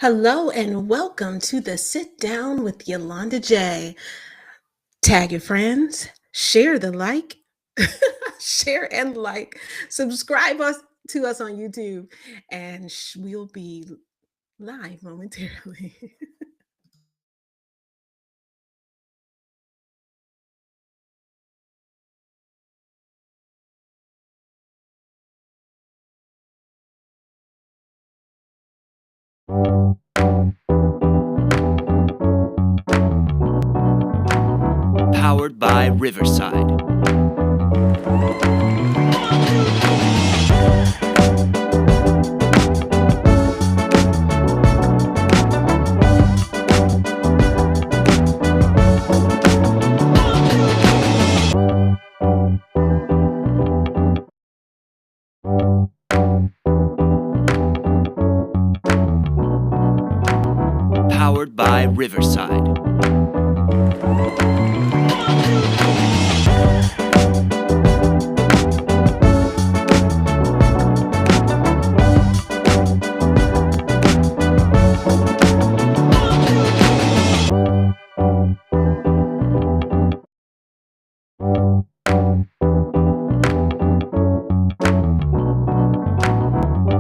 Hello and welcome to the Sit Down with Yolonda Jay. Tag your friends, share the like, share and like, subscribe us to us on YouTube, and we'll be live momentarily. Powered by Riverside. Powered by Riverside.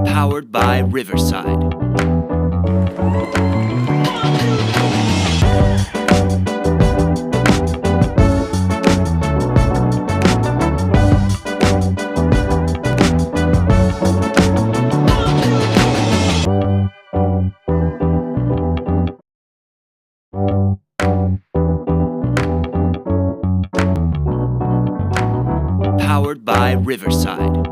Powered by Riverside. Powered by Riverside.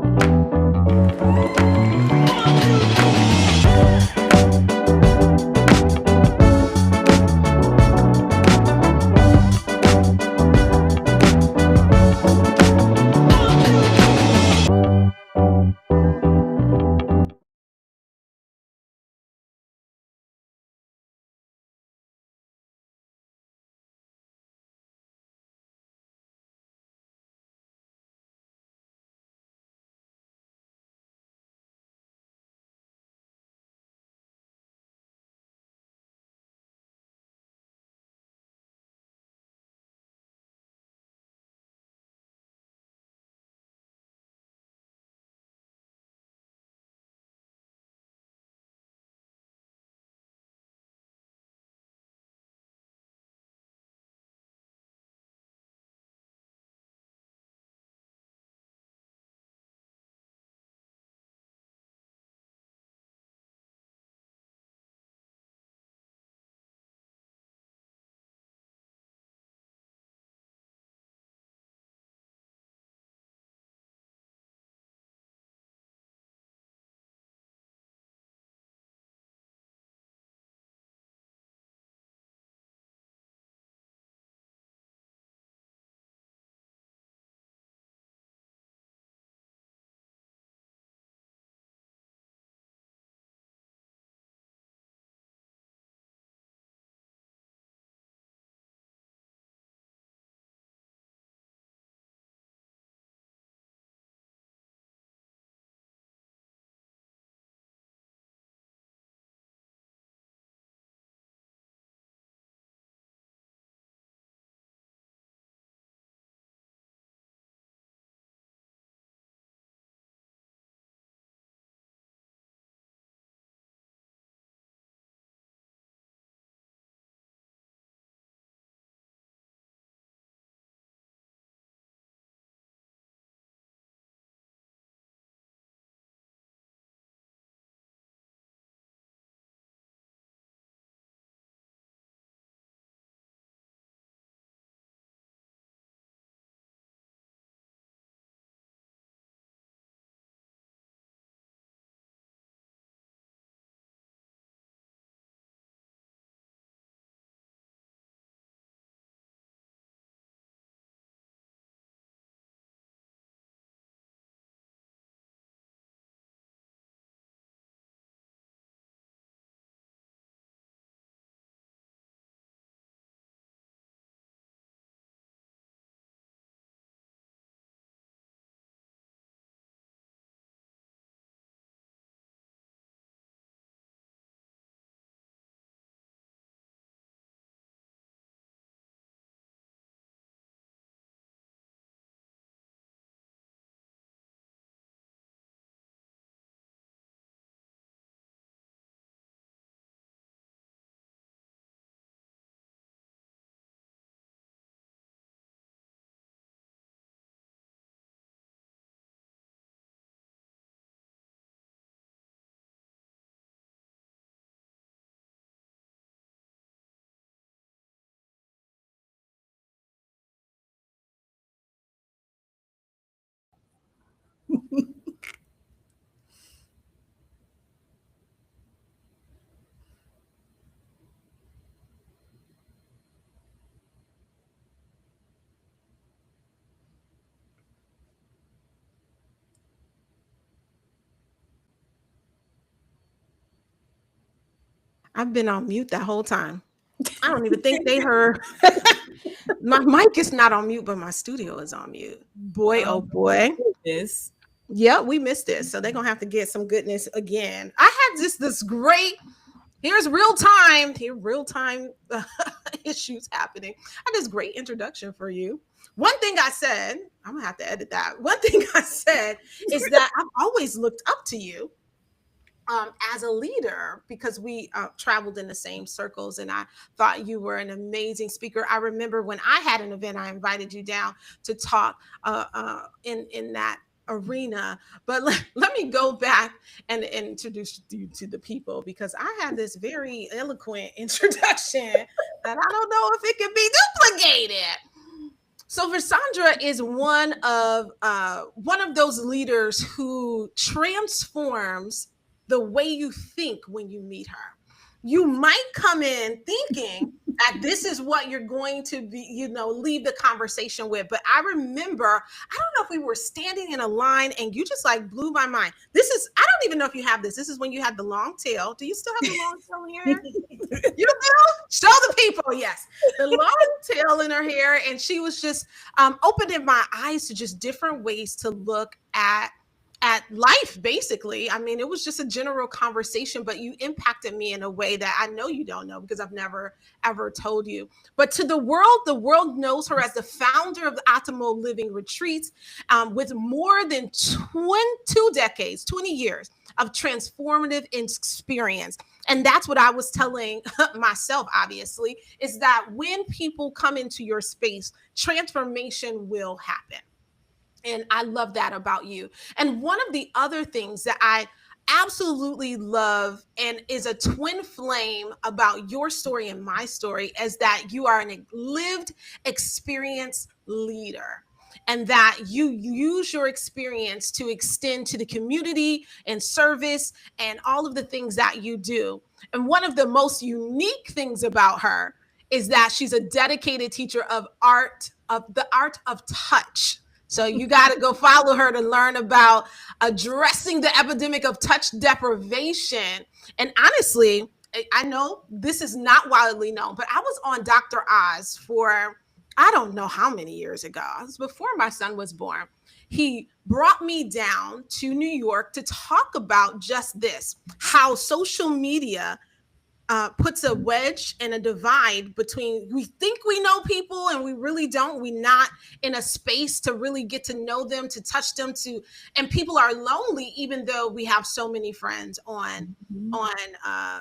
I've been on mute that whole time. I don't even think they heard. My mic is not on mute, but my studio is on mute. Boy, oh Oh boy. goodness. Yeah, we missed this. So they're gonna have to get some goodness again. I had just this great, here's real time issues happening. I had this great introduction for you. One thing I said, I'm gonna have to edit that. One thing I said is that I've always looked up to you as a leader because we traveled in the same circles, and I thought you were an amazing speaker. I remember when I had an event, I invited you down to talk in that arena. But let me go back and introduce you to the people, because I had this very eloquent introduction that I don't know if it can be duplicated. So Versandra is one of those leaders who transforms the way you think when you meet her. You might come in thinking that this is what you're going to be, leave the conversation with. But I remember, I don't know if we were standing in a line and you just like blew my mind. I don't even know if you have this. This is when you had the long tail. Do you still have the long tail in your hair? You do? Show the people, yes. The long tail in her hair. And she was just opening my eyes to just different ways to look at life, basically. I mean, it was just a general conversation, but you impacted me in a way that I know you don't know, because I've never ever told you. But to the world knows her as the founder of the Optimal Living Retreats, with more than 22 decades, 20 years of transformative experience. And that's what I was telling myself, obviously, is that when people come into your space, transformation will happen. And I love that about you. And one of the other things that I absolutely love and is a twin flame about your story and my story is that you are a lived experience leader, and that you use your experience to extend to the community and service and all of the things that you do. And one of the most unique things about her is that she's a dedicated teacher of the art of touch. So you got to go follow her to learn about addressing the epidemic of touch deprivation. And honestly, I know this is not widely known, but I was on Dr. Oz for I don't know how many years ago. It was before my son was born. He brought me down to New York to talk about just this, how social media puts a wedge and a divide between, we think we know people and we really don't. We're not in a space to really get to know them, to touch them, and people are lonely even though we have so many friends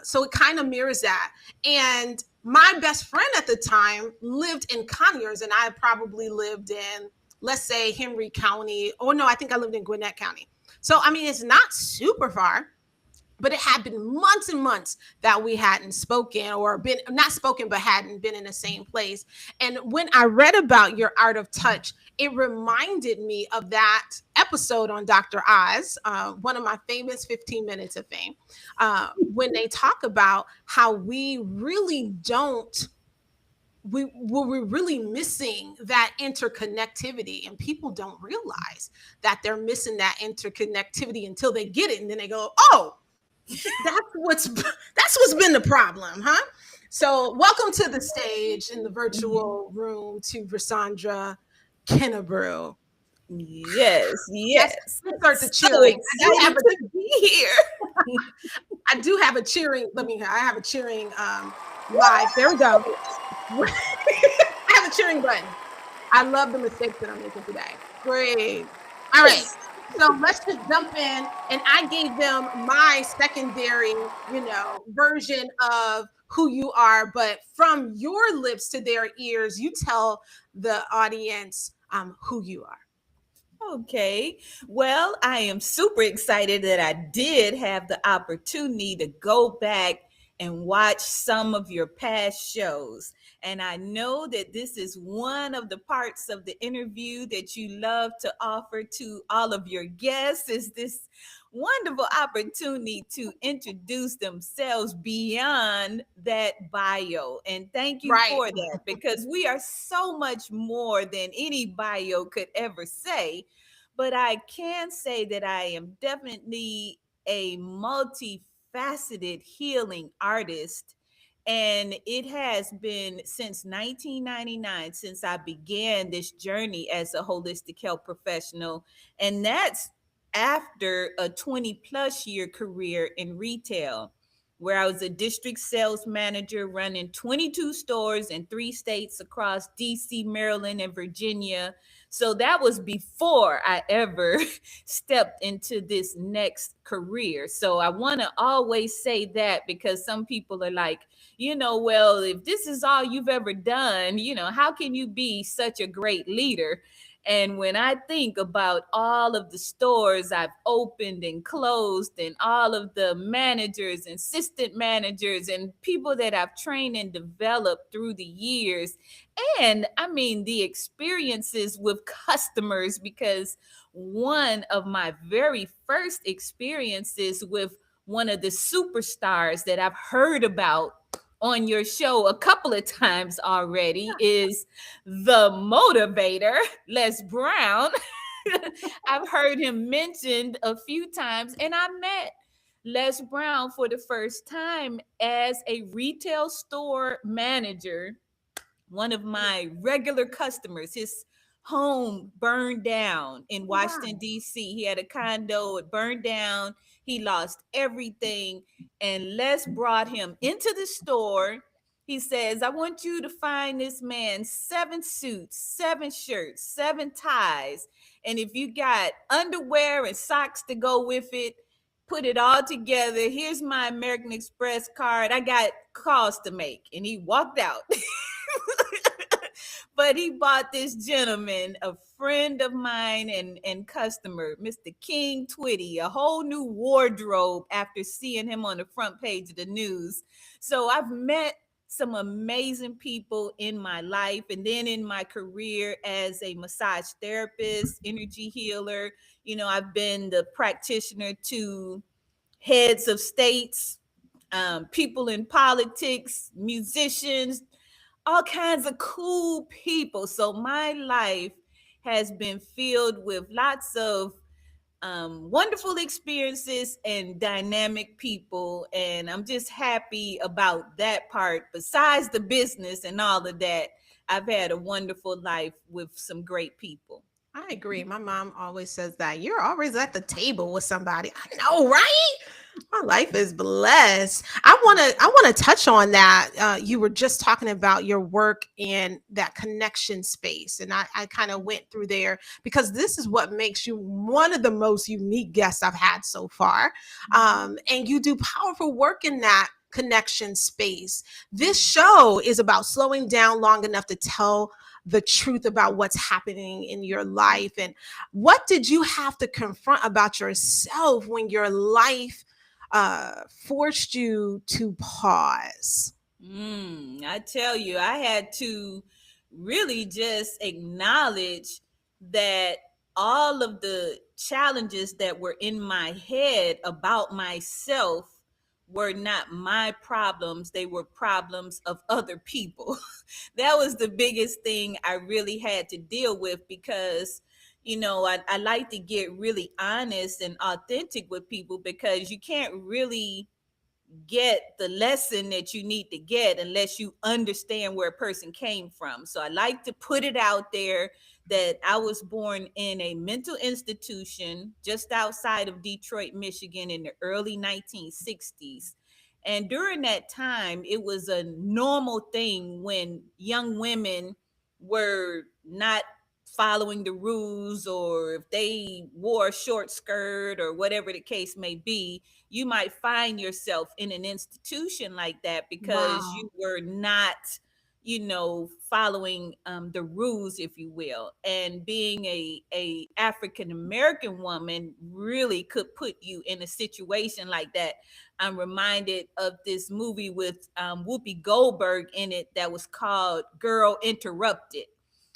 so it kind of mirrors that. And my best friend at the time lived in Conyers, and I probably lived in, let's say, Henry County. Oh no, I think I lived in Gwinnett County. So I mean, it's not super far, but it had been months and months that we hadn't spoken, or been not spoken, but hadn't been in the same place. And when I read about your art of touch, it reminded me of that episode on Dr. Oz, one of my famous 15 minutes of fame, when they talk about how we really don't, we're really missing that interconnectivity, and people don't realize that they're missing that interconnectivity until they get it, and then they go, oh, that's what's been the problem, huh? So welcome to the stage in the virtual room to Versandra Kennebrew. Yes, Let's, yes. let's start the So cheering. excited to be here. I do have a cheering. I have a cheering live. There we go. I have a cheering button. I love the mistakes that I'm making today. Great. All right. So let's just jump in. And I gave them my secondary, version of who you are. But from your lips to their ears, you tell the audience who you are. Okay. Well, I am super excited that I did have the opportunity to go back and watch some of your past shows. And I know that this is one of the parts of the interview that you love to offer to all of your guests, is this wonderful opportunity to introduce themselves beyond that bio. And thank you Right. for that, because we are so much more than any bio could ever say. But I can say that I am definitely a multifaceted healing artist. And it has been since 1999 since I began this journey as a holistic health professional. And that's after a 20 plus year career in retail, where I was a district sales manager running 22 stores in 3 states across DC, Maryland, and Virginia. So that was before I ever stepped into this next career. So I want to always say that, because some people are like, well, if this is all you've ever done, how can you be such a great leader? And when I think about all of the stores I've opened and closed, and all of the managers and assistant managers and people that I've trained and developed through the years, and I mean the experiences with customers, because one of my very first experiences with one of the superstars that I've heard about on your show a couple of times already is the motivator, Les Brown. I've heard him mentioned a few times, and I met Les Brown for the first time as a retail store manager. One of my regular customers, his home burned down in Oh, wow. Washington, D.C. He had a condo, it burned down. He lost everything. And Les brought him into the store. He says, I want you to find this man 7 suits, 7 shirts, 7 ties. And if you got underwear and socks to go with it, put it all together. Here's my American Express card. I got calls to make. And he walked out. But he bought this gentleman, a friend of mine and customer, Mr. King Twitty, a whole new wardrobe after seeing him on the front page of the news. So I've met some amazing people in my life, and then in my career as a massage therapist, energy healer. I've been the practitioner to heads of states, people in politics, musicians, all kinds of cool people. So my life has been filled with lots of wonderful experiences and dynamic people. And I'm just happy about that part. Besides the business and all of that, I've had a wonderful life with some great people. I agree. My mom always says that you're always at the table with somebody. I know, right? My life is blessed. I want to touch on that. You were just talking about your work in that connection space, and I kind of went through there because this is what makes you one of the most unique guests I've had so far. And you do powerful work in that connection space. This show is about slowing down long enough to tell the truth about what's happening in your life. And what did you have to confront about yourself when your life forced you to pause? I tell you, I had to really just acknowledge that all of the challenges that were in my head about myself were not my problems. They were problems of other people. That was the biggest thing I really had to deal with, because I like to get really honest and authentic with people, because you can't really get the lesson that you need to get unless you understand where a person came from. So I like to put it out there that I was born in a mental institution just outside of Detroit, Michigan in the early 1960s. And during that time, it was a normal thing when young women were not following the rules, or if they wore a short skirt or whatever the case may be, you might find yourself in an institution like that because Wow. you were not following the rules, if you will. And being a African American woman really could put you in a situation like that. I'm reminded of this movie with Whoopi Goldberg in it that was called Girl Interrupted.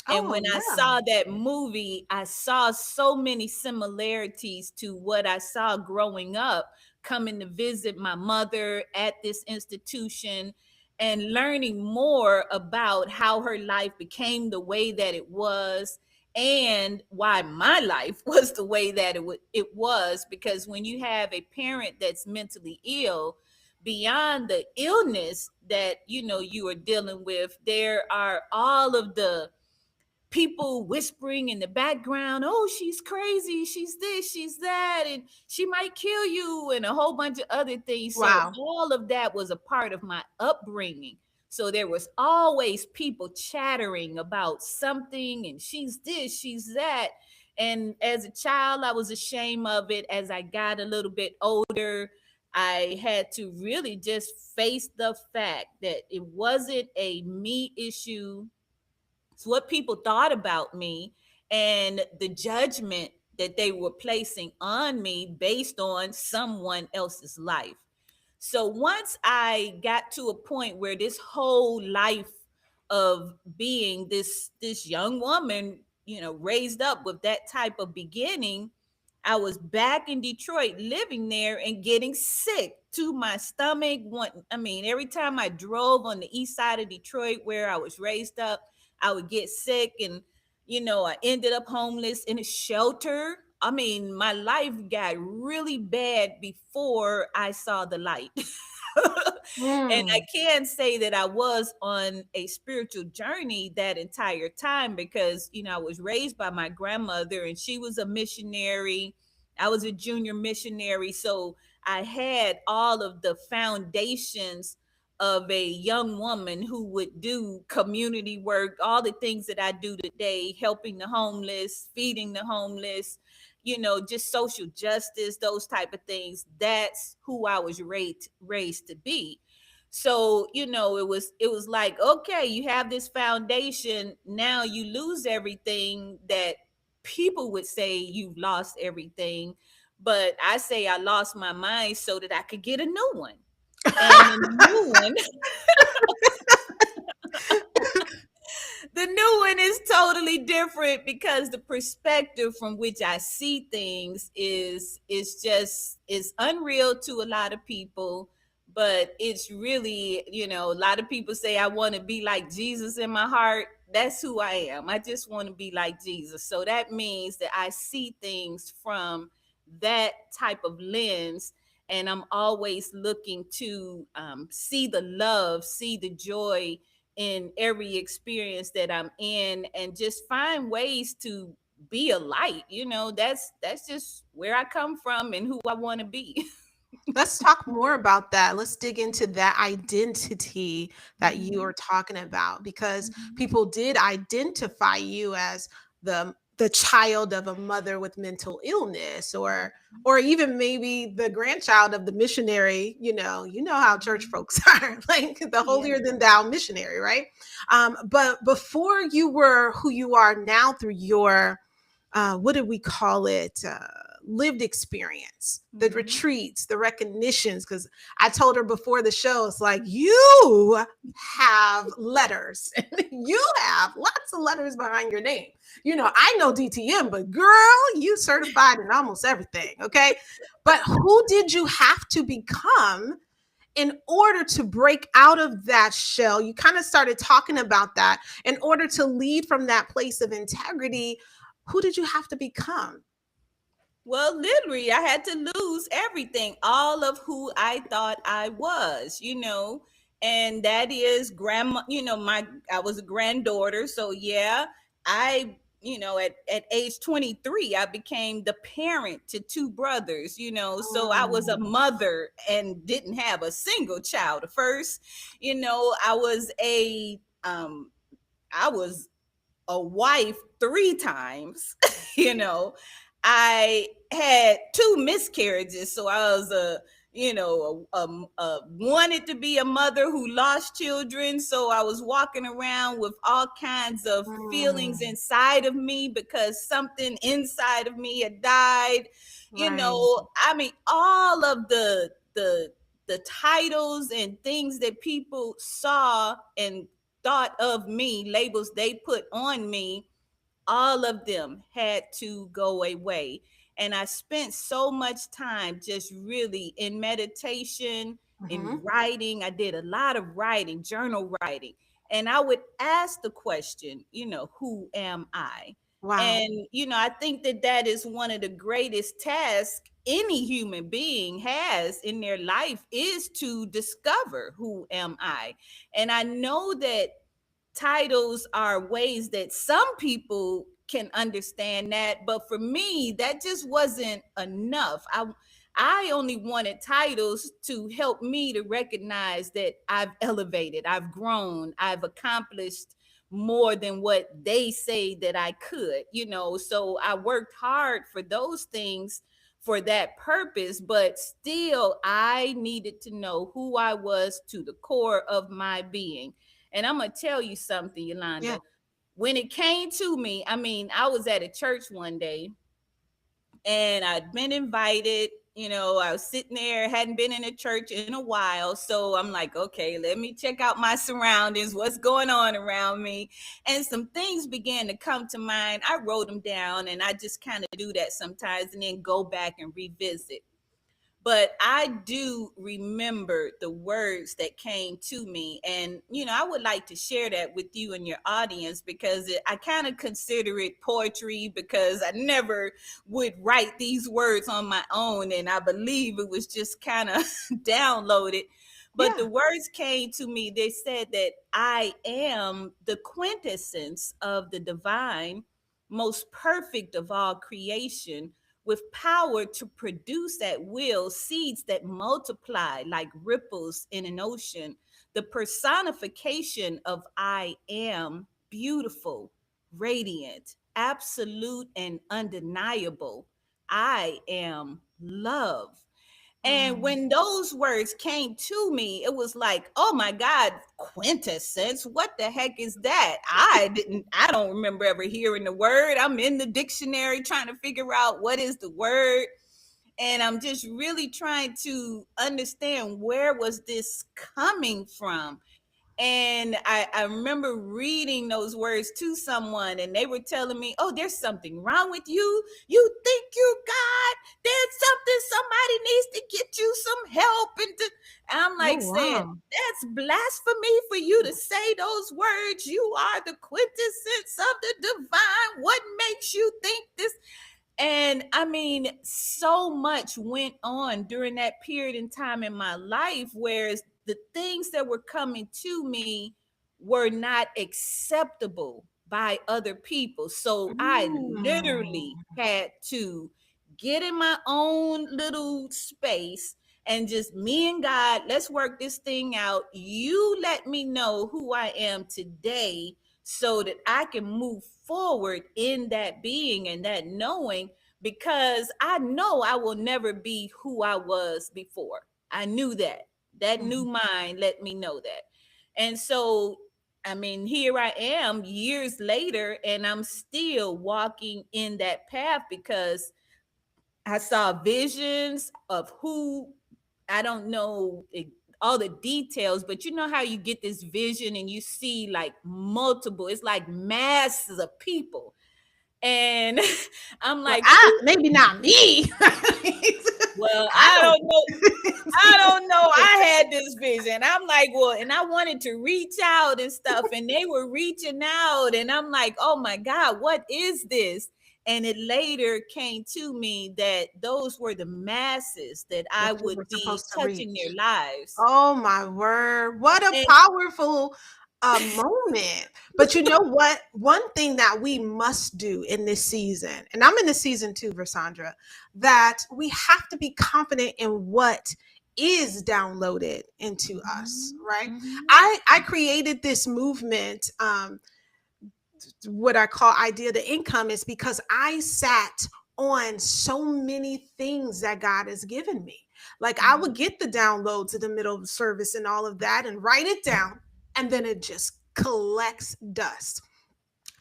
And Oh, when I yeah. saw that movie, I saw so many similarities to what I saw growing up, coming to visit my mother at this institution and learning more about how her life became the way that it was and why my life was the way that it was. Because when you have a parent that's mentally ill, beyond the illness that you are dealing with, there are all of the people whispering in the background, oh, she's crazy, she's this, she's that, and she might kill you, and a whole bunch of other things. So Wow. all of that was a part of my upbringing. So there was always people chattering about something, and she's this, she's that. And as a child, I was ashamed of it. As I got a little bit older, I had to really just face the fact that it wasn't a me issue. It's what people thought about me and the judgment that they were placing on me based on someone else's life. So once I got to a point where this whole life of being this young woman, raised up with that type of beginning, I was back in Detroit living there and getting sick to my stomach. I mean, every time I drove on the east side of Detroit where I was raised up, I would get sick, and I ended up homeless in a shelter. I mean, my life got really bad before I saw the light. And I Mm. can say that I was on a spiritual journey that entire time because, I was raised by my grandmother and she was a missionary. I was a junior missionary. So I had all of the foundations of a young woman who would do community work, all the things that I do today, helping the homeless, feeding the homeless, just social justice, those type of things. That's who I was raised to be. So, it was like, okay, you have this foundation, now you lose everything. That people would say you've lost everything, but I say I lost my mind so that I could get a new one. And the new one the new one is totally different because the perspective from which I see things is unreal to a lot of people. But it's really, a lot of people say I want to be like Jesus in my heart. That's who I am. I just want to be like Jesus. So that means that I see things from that type of lens, and I'm always looking to see the love, see the joy in every experience that I'm in, and just find ways to be a light. That's just where I come from and who I want to be. Let's talk more about that. Let's dig into that identity that you Mhm, are talking about, because mhm, people did identify you as the child of a mother with mental illness, or even maybe the grandchild of the missionary. You know how church mhm. folks are, like the Yeah. holier than thou missionary, right? But before you were who you are now through your what did we call it? Lived experience, the Mhm. retreats, the recognitions. Because I told her before the show, it's like, you have letters, you have lots of letters behind your name. I know DTM, but girl, you certified in almost everything. Okay. But who did you have to become in order to break out of that shell? You kind of started talking about that. In order to lead from that place of integrity, who did you have to become? Well, literally, I had to lose everything, all of who I thought I was, and that is grandma. I was a granddaughter, so yeah, at age 23, I became the parent to two brothers, so I was a Mm. mother and didn't have a single child at first. I was I was a wife three times. you know I had two miscarriages, so I was wanted to be a mother who lost children. So I was walking around with all kinds of feelings Mm, inside of me because something inside of me had died. right. I mean, all of the titles and things that people saw and thought of me, labels they put on me, all of them had to go away. And I spent so much time just really in meditation, in Hmm. writing. I did a lot of writing, journal writing. And I would ask the question, who am I? Wow. And, I think that that is one of the greatest tasks any human being has in their life, is to discover who am I. And I know that titles are ways that some people can understand that, but for me that just wasn't enough. I only wanted titles to help me to recognize that I've elevated, I've grown, I've accomplished more than what they say that I could, so I worked hard for those things, for that purpose, but still I needed to know who I was to the core of my being. And I'm gonna tell you something, Yeah. Yolanda. When it came to me, I mean, I was at a church one day and I'd been invited. I was sitting there, hadn't been in a church in a while. So I'm like, okay, let me check out my surroundings, what's going on around me. And some things began to come to mind. I wrote them down, and I just kind of do that sometimes and then go back and revisit. But I do remember the words that came to me. And, I would like to share that with you and your audience, because I kind of consider it poetry, because I never would write these words on my own. And I believe it was just kind of downloaded. But the Yeah. words came to me. They said that I am the quintessence of the divine, most perfect of all creation, with power to produce at will seeds that multiply like ripples in an ocean, the personification of I am, beautiful, radiant, absolute, and undeniable. I am love. And Mm. when those words came to me, it was like, oh my God, quintessence. What the heck is that? I don't remember ever hearing the word. I'm in the dictionary trying to figure out what is the word. And I'm just really trying to understand, where was this coming from? And I remember reading those words to someone, and they were telling me, oh, there's something wrong with you. You think you God? There's something, somebody needs to get you some help. And I'm Oh, like saying, wow. that's blasphemy for you to say those words. You are the quintessence of the divine. What makes you think this? And I mean, so much went on during that period in time in my life, whereas the things that were coming to me were not acceptable by other people. So I literally Mm. had to get in my own little space and just, me and God, let's work this thing out. You let me know who I am today, so that I can move forward in that being and that knowing, because I know I will never be who I was before. I knew that. That new Mhm. mind let me know that. And so, I mean, here I am years later, and I'm still walking in that path, because I saw visions of who, I don't know all the details, but you know how you get this vision and you see like multiple, it's like masses of people. And I'm Well, like, who? maybe not me. Well, I I don't. don't know. I don't know. I had this vision. I'm like, well, and I wanted to reach out and stuff, and they were reaching out, and I'm like, oh my God, what is this? And it later came to me that those were the masses that I That you would were be supposed to touching reach. their lives. Oh my word. What a And powerful moment. But you know what? One thing that we must do in this season, and I'm in this season too, Versandra, that we have to be confident in what is downloaded into us, Mhm, right? mhm, I created this movement, what I call idea to income, is because I sat on so many things that God has given me. Like I would get the downloads in the middle of the service and all of that and write it down, and then it just collects dust.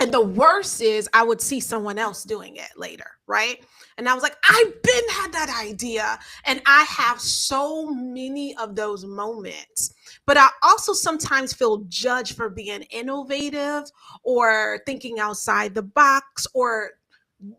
And the worst is I would see someone else doing it later, right? And I was like, I've been had that idea. And I have so many of those moments. But I also sometimes feel judged for being innovative or thinking outside the box, or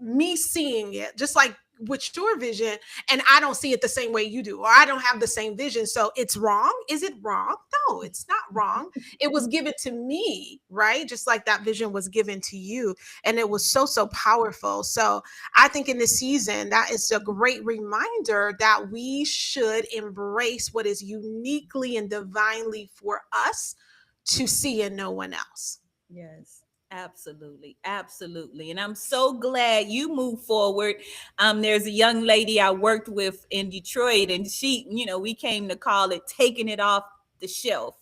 me seeing it just like with your vision, and I don't see it the same way you do, or I don't have the same vision. So it's wrong. Is it wrong? No, it's not wrong. It was given to me, right? Just like that vision was given to you. And it was so powerful. So I think in this season, that is a great reminder that we should embrace what is uniquely and divinely for us to see in no one else. Yes, absolutely. Absolutely. And I'm so glad you moved forward. There's a young lady I worked with in Detroit, and she, we came to call it taking it off the shelf,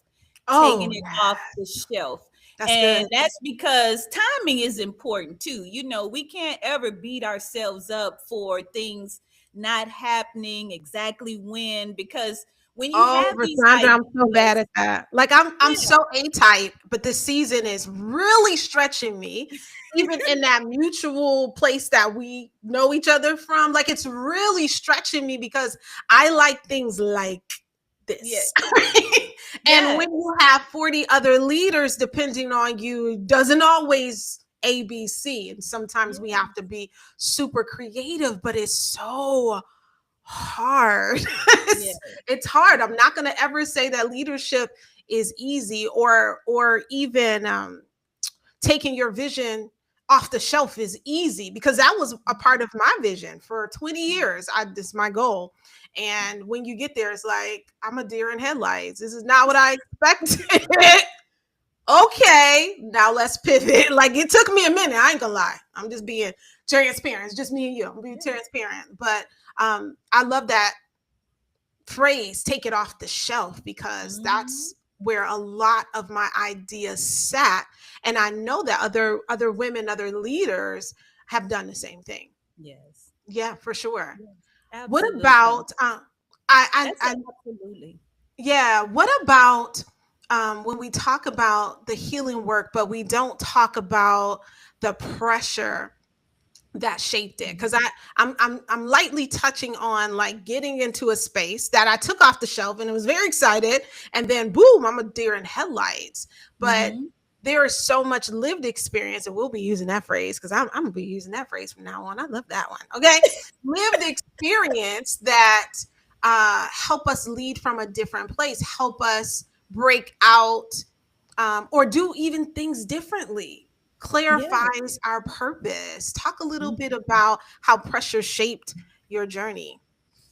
Oh, taking it yeah, off the shelf. that's good. And that's because timing is important too. We can't ever beat ourselves up for things not happening exactly when, because when you Oh, have these Versandra, I'm so bad ideas, at that. Like I'm yeah, so A-type, but this season is really stretching me, even in that mutual place that we know each other from. Like it's really stretching me because I like things like yeah, this. And yeah, when you have 40 other leaders depending on you, it doesn't always ABC. And sometimes we yeah, have to be super creative, but it's so hard. yeah, It's hard. I'm not going to ever say that leadership is easy, or even taking your vision off the shelf is easy, because that was a part of my vision for 20 years. This is my goal. And when you get there, it's like I'm a deer in headlights. This is not what I expected. Okay, now let's pivot. Like it took me a minute. I ain't gonna lie. I'm just being transparent. It's just me and you. I'm being yeah. transparent. But I love that phrase, take it off the shelf, because Mhm. that's where a lot of my ideas sat. And I know that other women, other leaders have done the same thing. Yes. Yeah, for sure. Yes. What Absolutely. about I Absolutely. yeah, what about when we talk about the healing work, but we don't talk about the pressure that shaped it? Because I'm lightly touching on like getting into a space that I took off the shelf and I was very excited, and then boom, I'm a deer in headlights. But Mm-hmm. there is so much lived experience, and we'll be using that phrase because I'm gonna be using that phrase from now on. I love that one. Okay, lived experience that help us lead from a different place, help us break out, or do even things differently, Yeah. clarifies our purpose. Talk a little bit Mhm. about how pressure shaped your journey.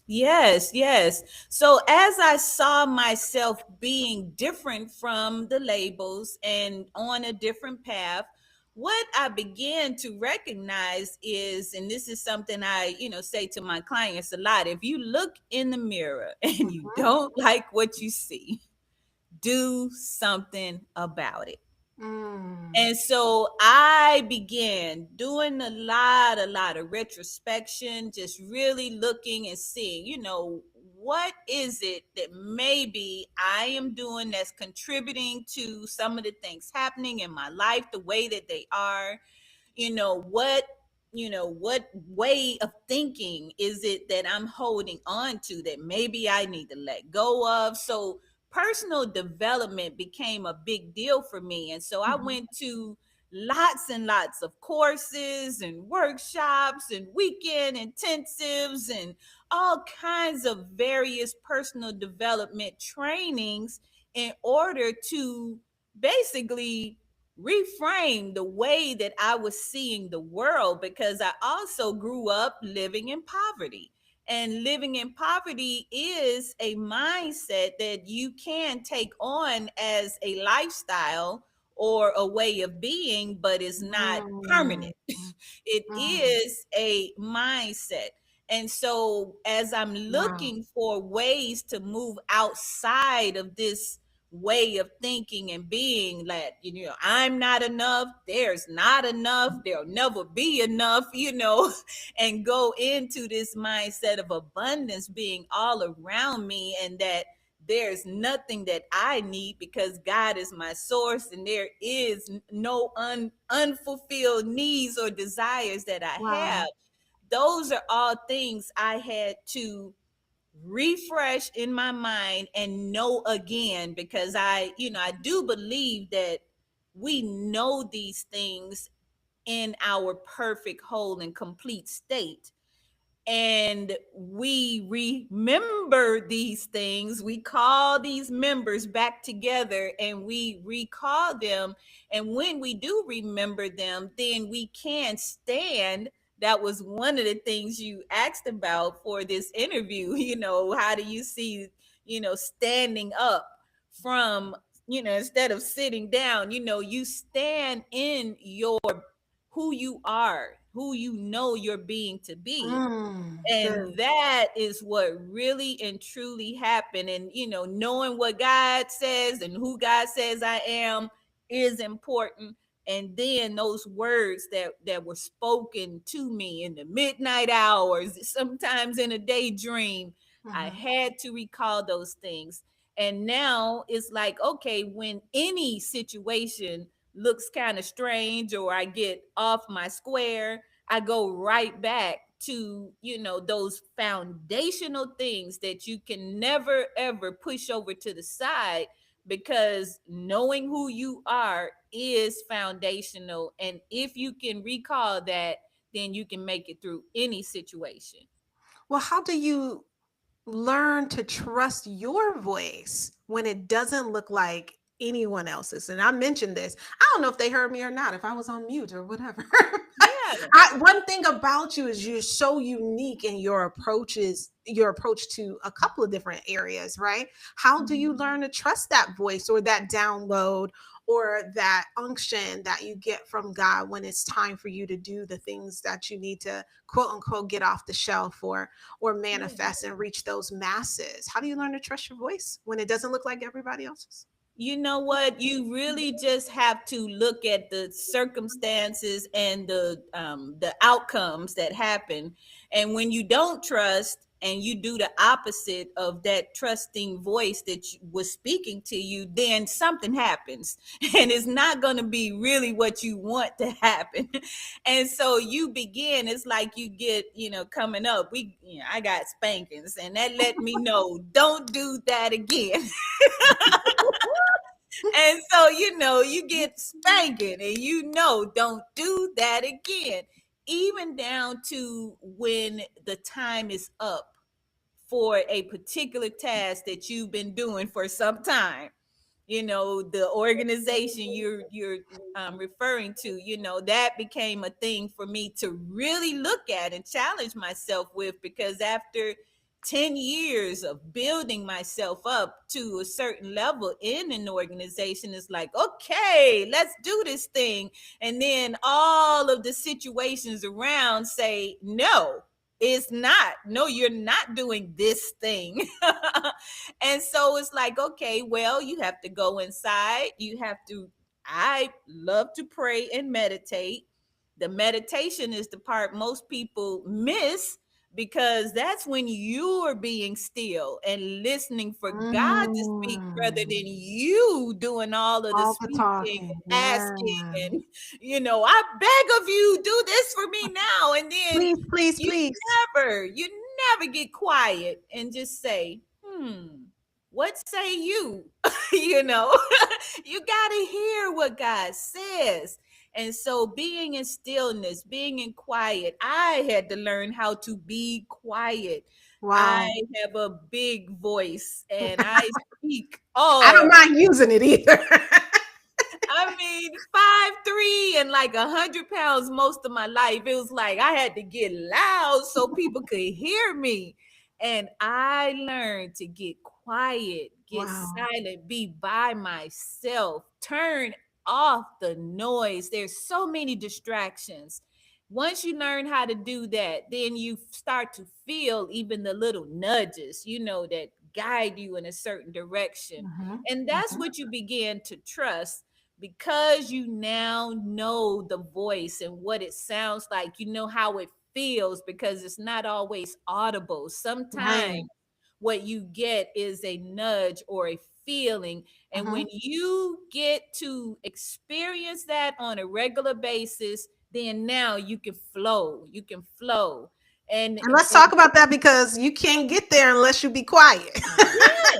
Yes, yes. So as I saw myself being different from the labels and on a different path, what I began to recognize is, and this is something I, say to my clients a lot, if you look in the mirror and you don't like what you see, do something about it. Mm, And so I began doing a lot of retrospection, just really looking and seeing, what is it that maybe I am doing that's contributing to some of the things happening in my life the way that they are. What way of thinking is it that I'm holding on to that maybe I need to let go of? So personal development became a big deal for me, and so I mhm, went to lots and lots of courses and workshops and weekend intensives and all kinds of various personal development trainings in order to basically reframe the way that I was seeing the world, because I also grew up living in poverty. And living in poverty is a mindset that you can take on as a lifestyle or a way of being, but it's not mm, permanent. It mm. is a mindset. And so, as I'm Wow. looking for ways to move outside of this way of thinking and being, like, I'm not enough, there's not enough, there'll never be enough, and go into this mindset of abundance being all around me, and that there's nothing that I need because God is my source, and there is no unfulfilled needs or desires that I have. Wow. Those are all things I had to refresh in my mind and know again, because I do believe that we know these things in our perfect whole and complete state, and we remember these things. We call these members back together and we recall them. And when we do remember them, then we can stand. That was one of the things you asked about for this interview. How do you see, standing up from, instead of sitting down, you stand in your who you are, who you know you're being to be. Good. And that is what really and truly happened. And knowing what God says and who God says I am is important. And then those words that were spoken to me in the midnight hours, sometimes in a daydream, I Mhm. had to recall those things. And now it's like, okay, when any situation looks kind of strange or I get off my square, I go right back to, those foundational things that you can never ever push over to the side, because knowing who you are is foundational. And if you can recall that, then you can make it through any situation. Well, how do you learn to trust your voice when it doesn't look like anyone else's? And I mentioned this. I don't know if they heard me or not, if I was on mute or whatever. Yeah. One thing about you is you're so unique in your approach to a couple of different areas, right? How do you Mhm. learn to trust that voice or that download or that unction that you get from God when it's time for you to do the things that you need to quote unquote get off the shelf or Yeah. manifest and reach those masses? How do you learn to trust your voice when it doesn't look like everybody else's? You know what? You really just have to look at the circumstances and the outcomes that happen. And when you don't trust and you do the opposite of that trusting voice that was speaking to you, then something happens, and it's not going to be really what you want to happen. And so you begin. It's like you get, coming up. I got spankings, and that let me know, don't do that again. And so, you get spanking, and don't do that again. Even down to when the time is up for a particular task that you've been doing for some time. The organization you're referring to, that became a thing for me to really look at and challenge myself with, because after 10 years of building myself up to a certain level in an organization, it's like, okay, let's do this thing. And then all of the situations around say, no, it's not. No, you're not doing this thing. And so it's like, okay, well, you have to go inside. I love to pray and meditate. The meditation is the part most people miss, because that's when you're being still and listening for God to speak rather than Mm, you doing all of the all the speaking, talking. asking, Yeah. and I beg of you, do this for me now. And then Please, please, you please. you never get quiet and just say, what say you? you know, you got to hear what God says. And so, being in stillness, being in quiet, I had to learn how to be quiet. I Wow. have a big voice and I speak I don't all. mind using it either. I mean, 5'3" and like 100 pounds most of my life. It was like I had to get loud so people could hear me. And I learned to get quiet, get Wow. silent, be by myself, turn off the noise. There's so many distractions. Once you learn how to do that, then you start to feel even the little nudges, that guide you in a certain direction. Mhm, And that's mhm. what you begin to trust, because you now know the voice and what it sounds like. You know how it feels, because it's not always audible. Sometimes Right. what you get is a nudge or a feeling. And when Mhm. you get to experience that on a regular basis, then now you can flow. You can flow. And let's And talk about that because you can't get there unless you be quiet. yes,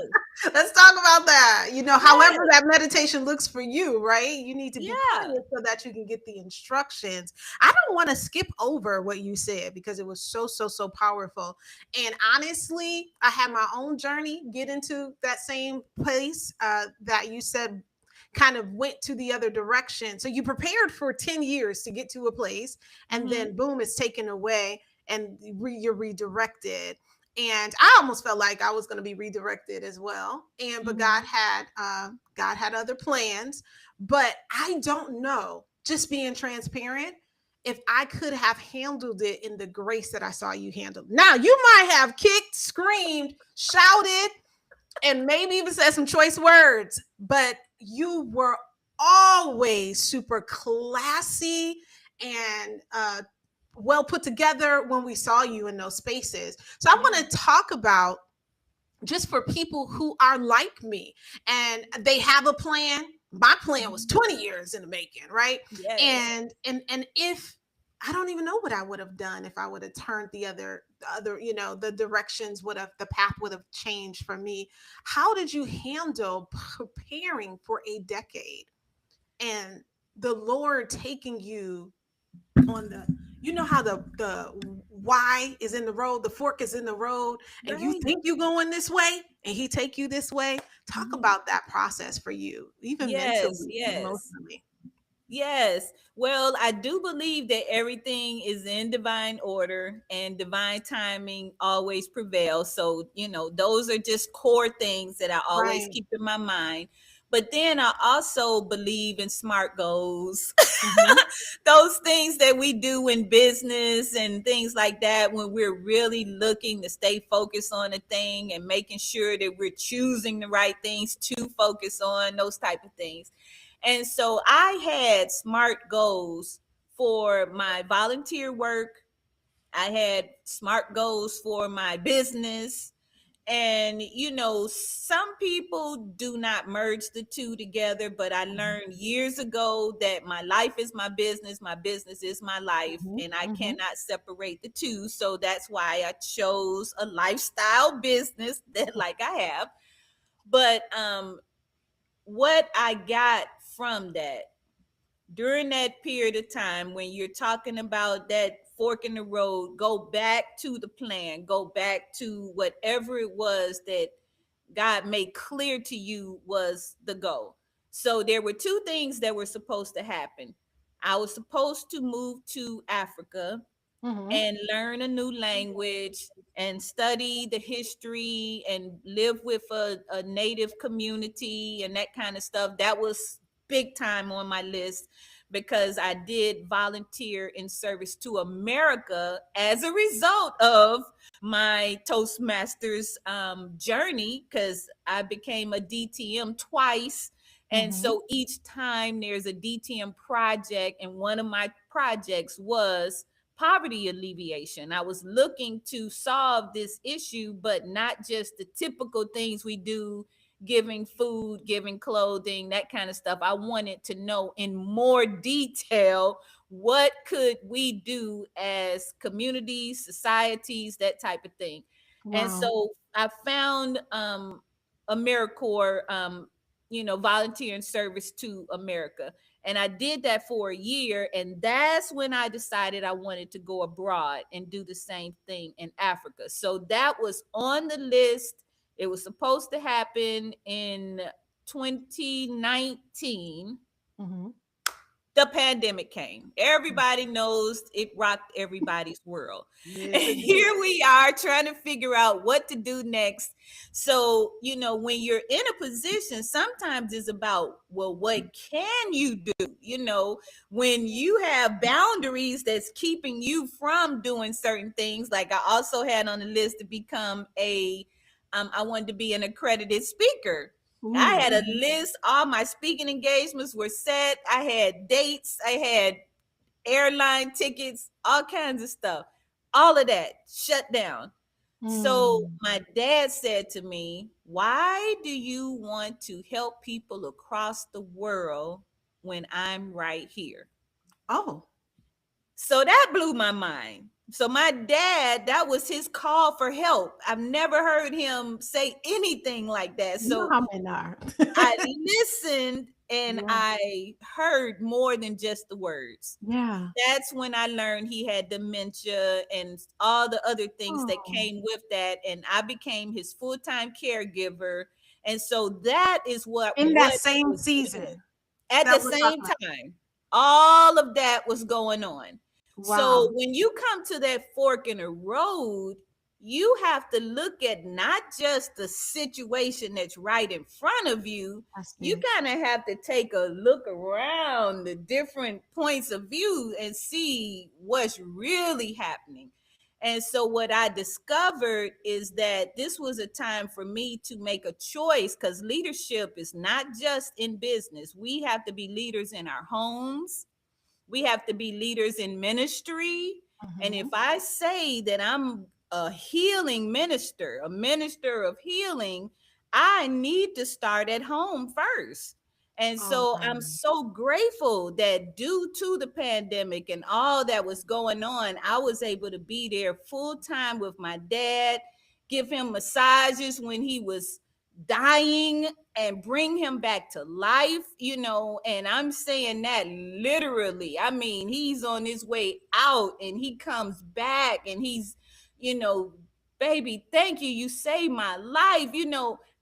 Let's talk about that. However yes, that meditation looks for you, right? You need to be yeah. quiet so that you can get the instructions. I don't want to skip over what you said because it was so, so, so powerful. And honestly, I had my own journey get into that same place that you said kind of went to the other direction. So you prepared for 10 years to get to a place, and Mm-hmm. then boom, it's taken away and you're redirected. And I almost felt like I was going to be redirected as well. And but Mm-hmm. God had other plans. But I don't know, just being transparent, if I could have handled it in the grace that I saw you handle. Now you might have kicked, screamed, shouted, and maybe even said some choice words, but you were always super classy and well put together when we saw you in those spaces. So I Yeah. want to talk about, just for people who are like me and they have a plan. My plan was Mhm. 20 years in the making, right? Yes. And if I don't even know what I would have done if I would have turned the other, the directions would have, the path would have changed for me. How did you handle preparing for a decade and the Lord taking you on the, how the Y is in the road, the fork is in the road, and you Right. think you going this way and he take you this way? Talk Mhm. about that process for you, even Yes. mentally, Yes. emotionally. Yes. Well, I do believe that everything is in divine order and divine timing always prevails. So, those are just core things that I always Right. keep in my mind. But then I also believe in smart goals. Mm-hmm. Those things that we do in business and things like that, when we're really looking to stay focused on a thing and making sure that we're choosing the right things to focus on, those type of things. And so I had smart goals for my volunteer work. I had smart goals for my business. And, some people do not merge the two together, but I learned years ago that my life is my business is my life, Mm-hmm. and I Mm-hmm. cannot separate the two. So that's why I chose a lifestyle business that like I have. But what I got from that during that period of time, when you're talking about that fork in the road, go back to the plan, go back to whatever it was that God made clear to you was the goal. So there were two things that were supposed to happen. I was supposed to move to Africa Mm-hmm. and learn a new language and study the history and live with a native community and that kind of stuff. That was big time on my list because I did volunteer in service to America as a result of my Toastmasters journey, because I became a DTM twice. And Mm-hmm. so each time there's a DTM project, and one of my projects was poverty alleviation. I was looking to solve this issue, but not just the typical things we do, giving food, giving clothing, that kind of stuff. I wanted to know in more detail, what could we do as communities, societies, that type of thing. And Wow. so I found AmeriCorps, volunteering service to America. And I did that for a year. And that's when I decided I wanted to go abroad and do the same thing in Africa. So that was on the list. It was supposed to happen in 2019. Mm-hmm. The pandemic came. Everybody knows it rocked everybody's world. And Yes, it did. here we are trying to figure out what to do next. So, when you're in a position, sometimes it's about, well, what can you do? When you have boundaries that's keeping you from doing certain things, like I also had on the list to become I wanted to be an accredited speaker. I Ooh. had a list. All my speaking engagements were set. I had dates. I had airline tickets, all kinds of stuff. all of that shut down. So Mm. my dad said to me, "Why do you want to help people across the world when I'm right here?" Oh, So that blew my mind. So my dad, that was his call for help. I've never heard him say anything like that. you know So how men are. I listened and Yeah. I heard more than just the words. Yeah. That's when I learned he had dementia and all the other things that Oh. came with that. And I became his full-time caregiver. And so that is what In that I same was doing. season At the that we're talking same about. time, all of that was going on. So Wow. when you come to that fork in the road, you have to look at not just the situation that's right in front of you. That's You big. kind of have to take a look around the different points of view and see what's really happening. And so, what I discovered is that this was a time for me to make a choice, because leadership is not just in business. We have to be leaders in our homes, we have to be leaders in ministry. And if Mhm. I say that I'm a healing minister, a minister of healing, I need to start at home first. And Oh, so I'm wow. so grateful that due to the pandemic and all that was going on, I was able to be there full time with my dad, give him massages when he was dying and bring him back to life, and I'm saying that literally. I mean, he's on his way out and he comes back and he's, you know, baby, thank you. You saved my life.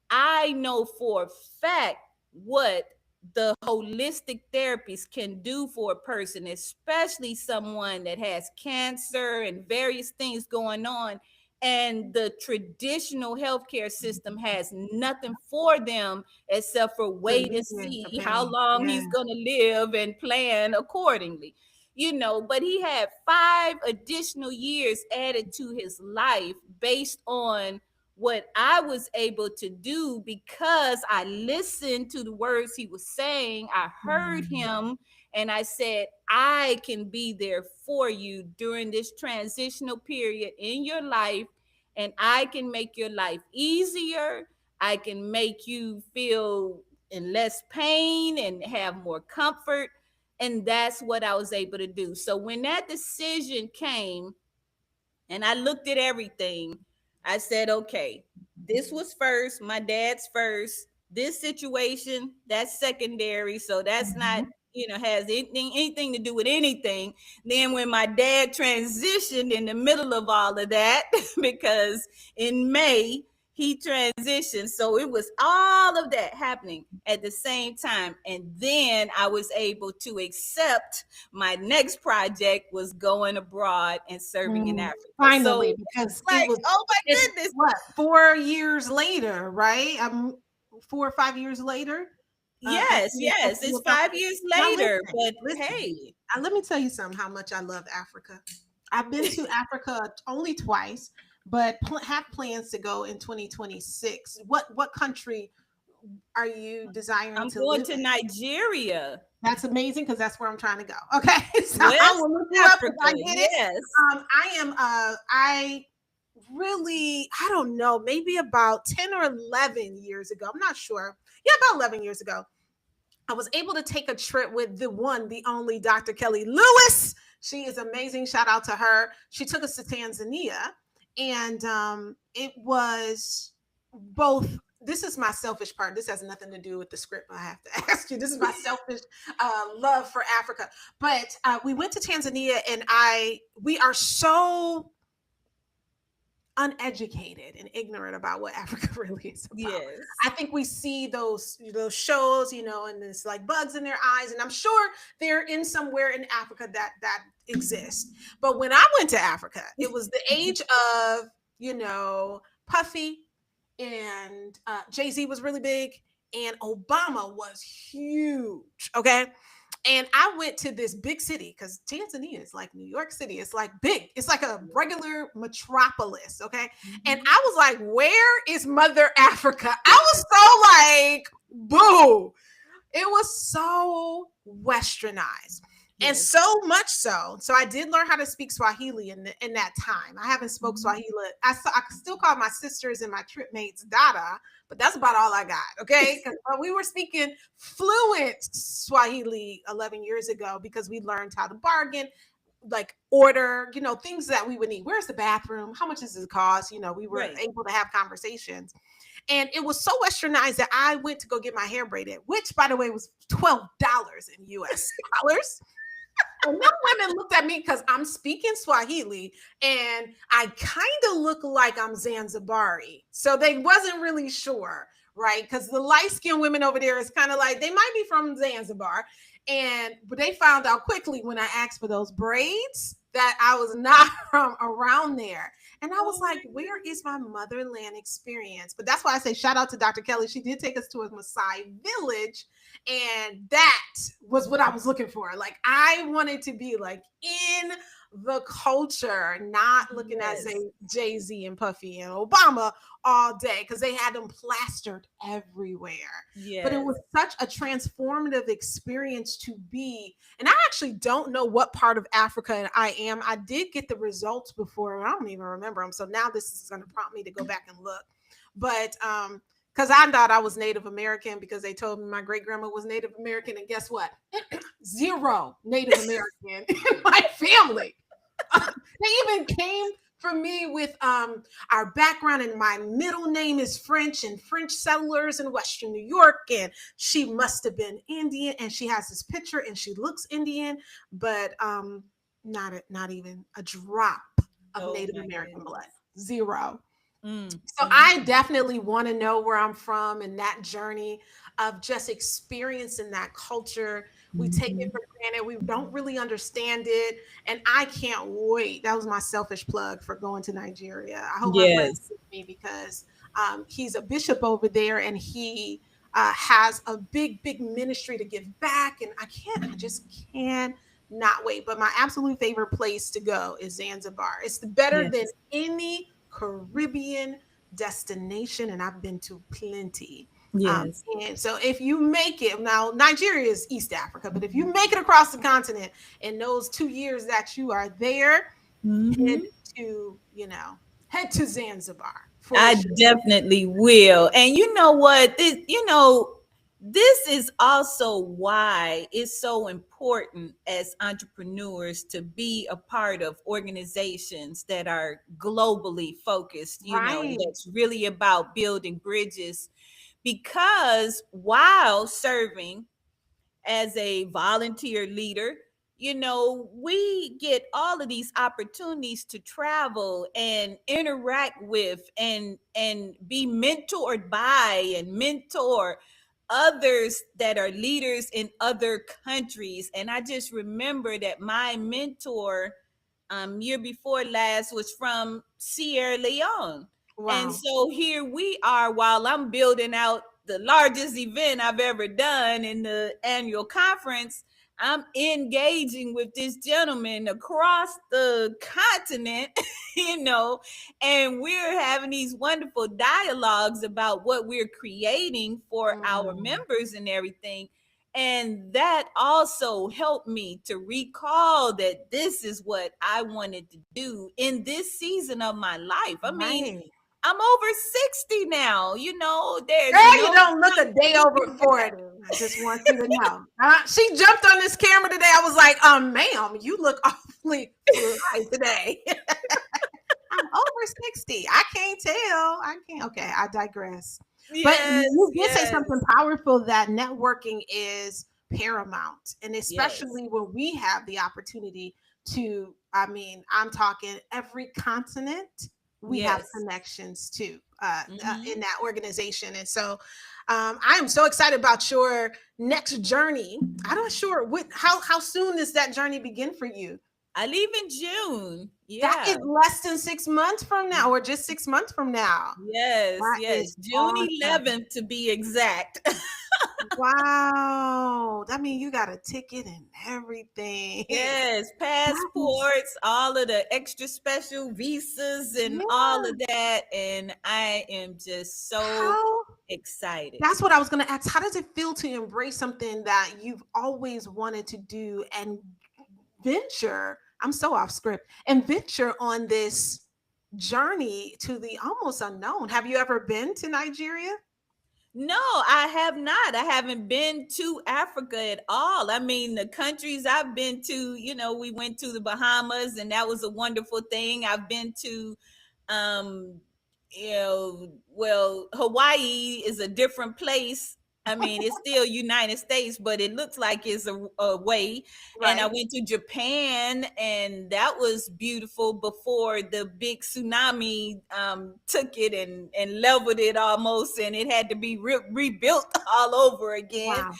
I know for a fact what the holistic therapies can do for a person, especially someone that has cancer and various things going on, and the traditional healthcare system has nothing for them except for To wait and alleviate the see how pain. long Yeah. he's going to live and plan accordingly. But he had 5 additional years added to his life based on what I was able to do, because I listened to the words he was saying. I heard Mm. him and I said, I can be there for you during this transitional period in your life, and I can make your life easier. I can make you feel in less pain and have more comfort. And that's what I was able to do. So when that decision came, and I looked at everything, I said, okay, this was first, my dad's first. This situation, that's secondary. So that's not, Mhm. has anything to do with anything. Then when my dad transitioned in the middle of all of that, because in May, he transitioned. So it was all of that happening at the same time. And then I was able to accept my next project was going abroad and serving in Mm. Africa. So Finally, because like, oh it's my goodness. what, 4 years later, right? 4 or 5 years later. That Yes, you yes. It's found 5 years now later, listen, but listen. hey, Let me tell you something, how much I love Africa. I've been to Africa only twice, but have plans to go in 2026. What country are you desiring I'm to going live to in? Nigeria, That's amazing because that's where I'm trying to go. Okay. So I West will look you up if I Africa. get it. Yes. I really, I don't know, maybe about 10 or 11 years ago. I'm not sure. Yeah, about 11 years ago. I was able to take a trip with the one, the only Dr. Kelly Lewis. She is amazing. Shout out to her. She took us to Tanzania, and it was both. This is my selfish part. This has nothing to do with the script. I have to ask you. This is my selfish love for Africa. But we went to Tanzania, and we are so uneducated and ignorant about what Africa really is about. Yes. I think we see those shows, and there's like bugs in their eyes, and I'm sure they're in somewhere in Africa that exists. But when I went to Africa, it was the age of Puffy, and Jay-Z was really big, and Obama was huge. Okay. And I went to this big city because Tanzania is like New York City. It's like big. It's like a regular metropolis. Okay. And Mhm. I was like, where is Mother Africa? I was so like, boo. It was so westernized. And Yes. so much so. So I did learn how to speak Swahili in that time. I haven't spoke Mhm. Swahili. I still call my sisters and my trip mates Dada, but that's about all I got. Okay. Because we were speaking fluent Swahili 11 years ago because we learned how to bargain, like order, things that we would need. Where's the bathroom? How much does it cost? We were Right. able to have conversations. And it was so westernized that I went to go get my hair braided, which, by the way, was $12 in US dollars. And them women looked at me because I'm speaking Swahili and I kind of look like I'm Zanzibari. So they wasn't really sure, right? Because the light-skinned women over there is kind of like, they might be from Zanzibar. But they found out quickly when I asked for those braids that I was not from around there. And I was Oh like, my where goodness. is my motherland experience? But that's why I say shout out to Dr. Kelly. She did take us to a Maasai village. And that was what I was looking for. Like, I wanted to be like in the culture, not looking at Yes. Jay-Z and Puffy and Obama all day because they had them plastered everywhere. But it Yes. was such a transformative experience to be. And I actually don't know what part of Africa I am. I did get the results before. I don't even remember them. So now this is going to prompt me to go back and look. But because I thought I was Native American because they told me my great grandma was Native American. And guess what? Zero Native American in my family. They even came for me with our background, and my middle name is French and French settlers in Western New York. And she must have been Indian, and she has this picture and she looks Indian, but not even a drop of Oh Native my American blood. goodness. Zero. Mm, So mm. I definitely want to know where I'm from and that journey of just experiencing that culture. We take it Mhm. for granted. We don't really understand it. And I can't wait. That was my selfish plug for going to Nigeria. I hope my friend Yes. sees me because he's a bishop over there and he has a big ministry to give back. And I just can't not wait. But my absolute favorite place to go is Zanzibar. It's better than Yes. any Caribbean destination, and I've been to plenty. Yes. And so, if you make it now, Nigeria is East Africa, but if you make it across the continent in those 2 years that you are there, head Hmm. to head to Zanzibar for I sure. definitely will. And you know what? This is also why it's so important as entrepreneurs to be a part of organizations that are globally focused, Right. that's really about building bridges. Because while serving as a volunteer leader, we get all of these opportunities to travel and interact with and be mentored by and mentor others that are leaders in other countries. And I just remember that my mentor year before last was from Sierra Leone. And Wow. so here we are while I'm building out the largest event I've ever done in the annual conference. I'm engaging with this gentleman across the continent, and we're having these wonderful dialogues about what we're creating for our Mm, members and everything. And that also helped me to recall that this is what I wanted to do in this season of my life. I mean, right. I'm over 60 now. There's Girl, you no don't look a time day over looking back. 40. I just want you to know. She jumped on this camera today. I was like, ma'am, you look awfully fly today. I'm over 60. I can't tell. I can't. Okay, I digress. But Yes, you did say yes, something powerful that networking is paramount. And yes, especially when we have the opportunity to, I mean, I'm talking every continent, we have yes. connections to in Hmm. that organization. And so I am so excited about your next journey. I'm not sure how soon does that journey begin for you? I leave in June. That Yeah. is less than 6 months from now, or just 6 months from now. Yes, That yes. is June awesome. 11th to be exact. Wow. That means you got a ticket and everything. Yes, That is, passports, all of the extra special visas and all yeah. of that. And I am just so How excited. That's what I was going to ask. How does it feel to embrace something that you've always wanted to do and venture. I'm so off script and venture on this journey to the almost unknown. Have you ever been to Nigeria? No, I have not. I haven't been to Africa at all. I mean, the countries I've been to, we went to the Bahamas and that was a wonderful thing. I've been to um well, Hawaii is a different place. I mean, it's still United States, but it looks like it's a way. And I Right. went to Japan, and that was beautiful before the big tsunami took it and leveled it almost, and it had to be rebuilt all over again. Wow.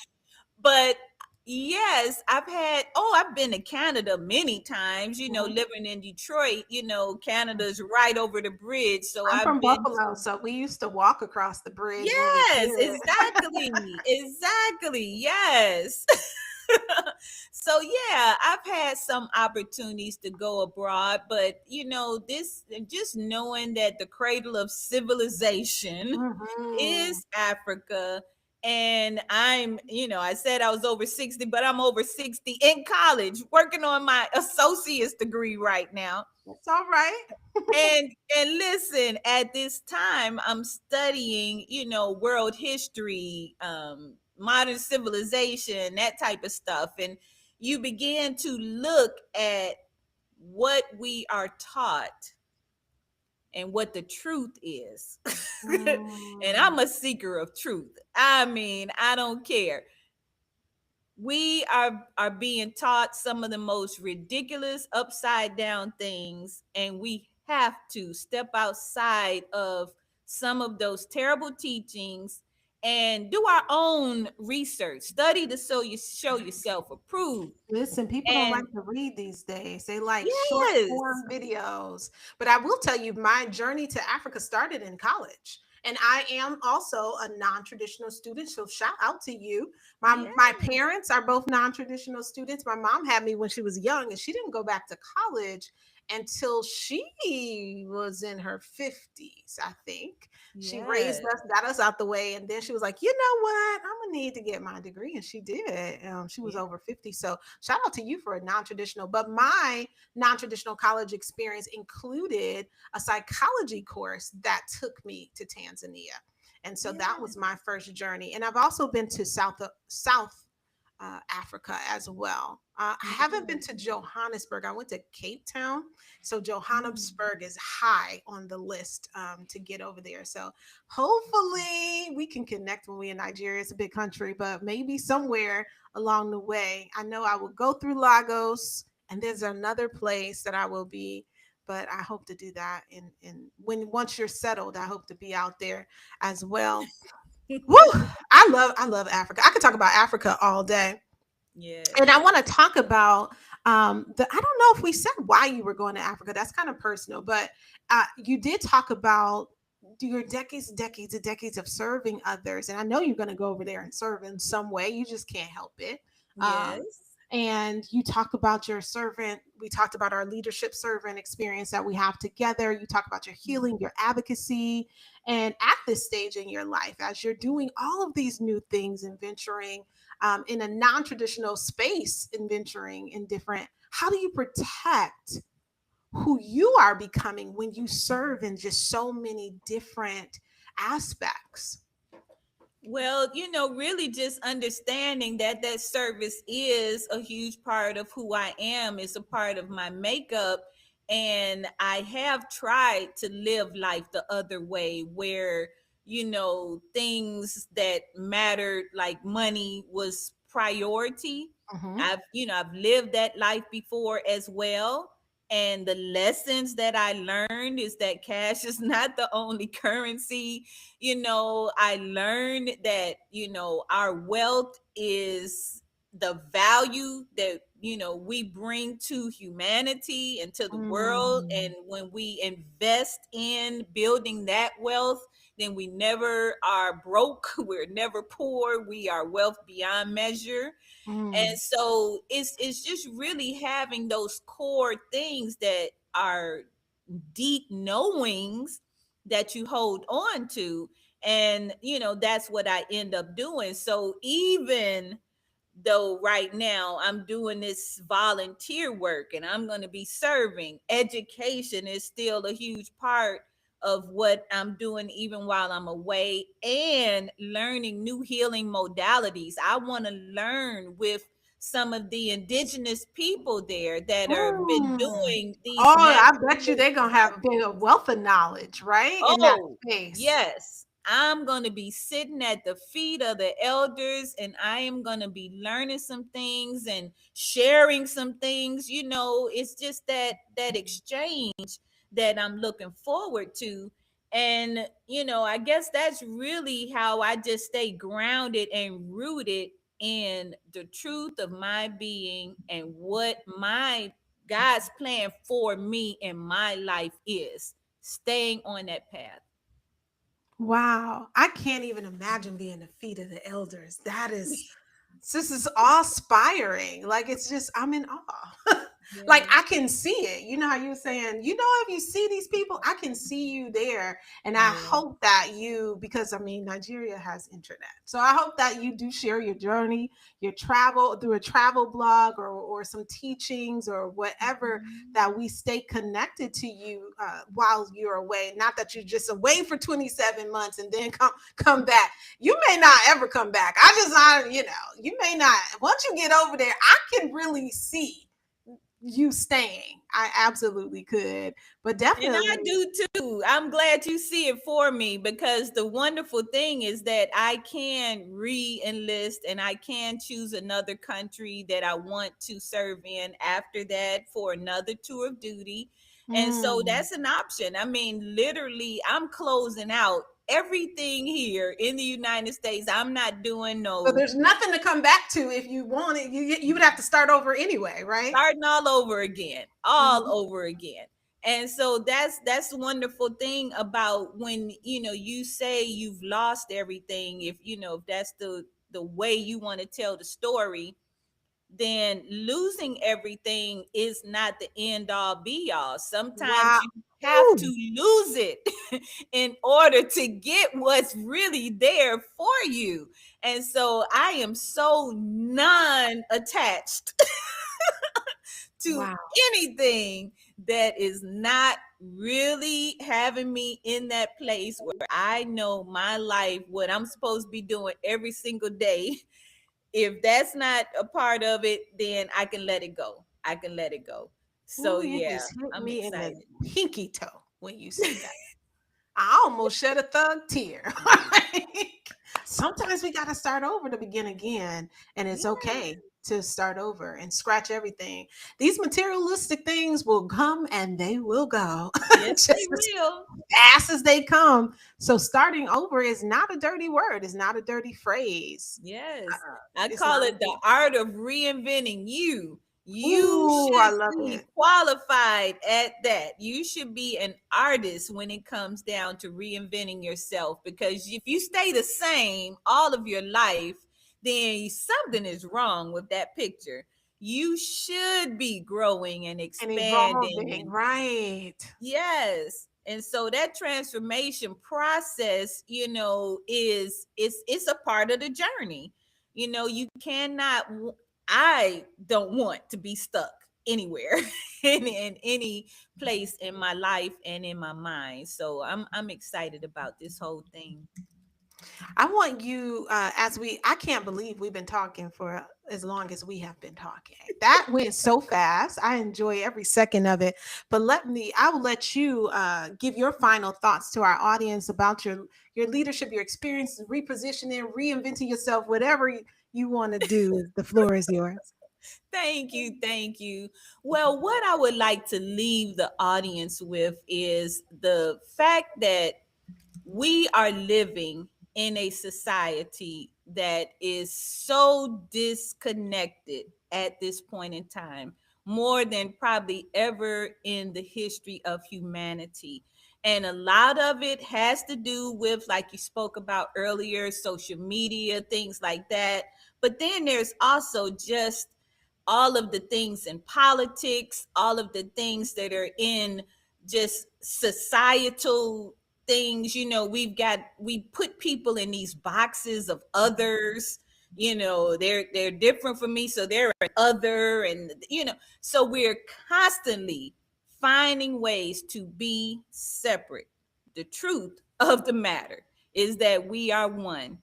But yes, I've been to Canada many times, Mhm. living in Detroit, Canada's right over the bridge. So I'm I've from been Buffalo, so we used to walk across the bridge when we Yes, could. exactly. Exactly. Yes. So yeah, I've had some opportunities to go abroad, but this just knowing that the cradle of civilization Mhm. is Africa. And I said I was over 60, but I'm over 60 in college, working on my associate's degree right now. It's all right. And listen, at this time I'm studying, world history, modern civilization, that type of stuff. And you begin to look at what we are taught and what the truth is. And Mm. I'm a seeker of truth. I mean, I don't care. We are being taught some of the most ridiculous upside down things, and we have to step outside of some of those terrible teachings and do our own research, study to show yourself approved. Listen, people don't like And to read these days. They like short yes, form videos. But I will tell you, my journey to Africa started in college. And I am also a non-traditional student. So shout out to you. My yeah, parents are both non-traditional students. My mom had me when she was young, and she didn't go back to college until she was in her 50s, I think. She raised yes, us, got us out the way, and then she was like, you know what? I'm gonna need to get my degree. And she did. She was yeah, over 50. So shout out to you for a non-traditional. But my non-traditional college experience included a psychology course that took me to Tanzania. And so that yeah, was my first journey. And I've also been to South Africa as well. I haven't been yeah. to Johannesburg. I went to Cape Town. So Mm. Johannesburg is high on the list to get over there. So hopefully we can connect when we're in Nigeria. It's a big country, but maybe somewhere along the way. I know I will go through Lagos, and there's another place that I will be. But I hope to do that in when once you're settled, I hope to be out there as well. Woo! I love Africa. I could talk about Africa all day. And I Yes, want to talk about the I don't know if we said why you were going to Africa. That's kind of personal, but you did talk about your decades and decades of serving others. And I know you're going to go over there and serve in some way. You just can't help it. Um, yes, and you talk about your servant. We talked about our leadership servant experience that we have together. You talk about your healing, your advocacy, and at this stage in your life, as you're doing all of these new things and venturing in a non-traditional space and venturing in different, how do you protect who you are becoming when you serve in just so many different aspects? well, really just understanding that that service is a huge part of who I am, is a part of my makeup. And I have tried to live life the other way where, things that mattered like money was priority. Hmm. I've lived that life before as well. And the lessons that I learned is that cash is not the only currency. I learned that our wealth is the value that we bring to humanity and to the world. Mm, And when we invest in building that wealth, then we never are broke, we're never poor, we are wealth beyond measure. And mm, so it's just really having those core things that are deep knowings that you hold on to. And that's what I end up doing. So even though right now I'm doing this volunteer work and I'm going to be serving. Education is still a huge part of what I'm doing even while I'm away, and learning new healing modalities. I want to learn with some of the indigenous people there that are been Mm. doing these Oh, I bet you natural. they're gonna have a big wealth of knowledge, right? In that Oh, space. yes. I'm going to be sitting at the feet of the elders, and I am going to be learning some things and sharing some things. It's just that exchange that I'm looking forward to. And I guess that's really how I just stay grounded and rooted in the truth of my being and what my God's plan for me in my life is, staying on that path. Wow. I can't even imagine being the feet of the elders. This is awe-inspiring. Like it's just I'm in awe. Like Yeah. I can see it. You know how you were saying, if you see these people, I can see you there. And I Yeah. hope that because I mean Nigeria has internet. So I hope that you do share your journey, your travel through a travel blog or some teachings or whatever, Mhm. that we stay connected to you while you're away. Not that you're just away for 27 months and then come back. You may not ever come back. You may not. Once you get over there, I can really see you staying. I absolutely could. But And I definitely, do too. I'm glad you see it for me, because the wonderful thing is that I can re enlist and I can choose another country that I want to serve in after that for another tour of duty. And so mm. that's an option. I mean, literally, I'm closing out everything here in the United States. I'm not doing So no there's nothing to come back to if you want it. You would have to start over anyway, right? starting all over again, all Mhm. over again. And so that's the wonderful thing about when you say you've lost everything. If that's the way you want to tell the story, then losing everything is not the end all be all. Sometimes Wow. you have to Ooh. lose it in order to get what's really there for you. And so I am so non-attached to Wow. anything that is not really having me in that place where I know my life, what I'm supposed to be doing every single day. If that's not a part of it, then I can let it go. I can let it go. So Ooh, you yeah, just hit I'm me in the excited. pinky toe when you said that. I almost shed a thug tear. Like, sometimes we got to start over to begin again, and it's Yeah, okay to start over and scratch everything. These materialistic things will come and they will go yes, just they as will. fast as they come. So starting over is not a dirty word. It's not a dirty phrase. Yes. Uh, I it's call not. it the art of reinventing you. You Ooh, I should love be it. qualified at that. You should be an artist when it comes down to reinventing yourself, because if you stay the same all of your life, then something is wrong with that picture. You should be growing and And expanding evolving, and right? yes. And so that transformation process, it's a part of the journey. You cannot I don't want to be stuck anywhere in any place in my life and in my mind. So I'm excited about this whole thing. I want you, I can't believe we've been talking for as long as we have been talking. That went so fast. I enjoy every second of it. But I will let you give your final thoughts to our audience about your leadership, your experience, repositioning, reinventing yourself, whatever you want to do. The floor is yours. Thank you. Thank you. Well, what I would like to leave the audience with is the fact that we are living in a society that is so disconnected at this point in time, more than probably ever in the history of humanity. And a lot of it has to do with, like you spoke about earlier, social media, things like that. But then there's also just all of the things in politics, all of the things that are in just societal things. We put people in these boxes of others. They're different from me, so they're an other, and so we're constantly finding ways to be separate. The truth of the matter is that we are one.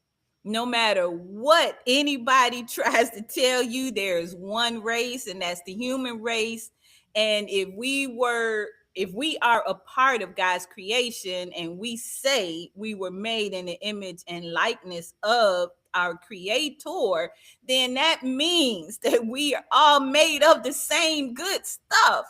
No matter what anybody tries to tell you, there is one race, and that's the human race. And if we are a part of God's creation, and we say we were made in the image and likeness of our creator, then that means that we are all made of the same good stuff.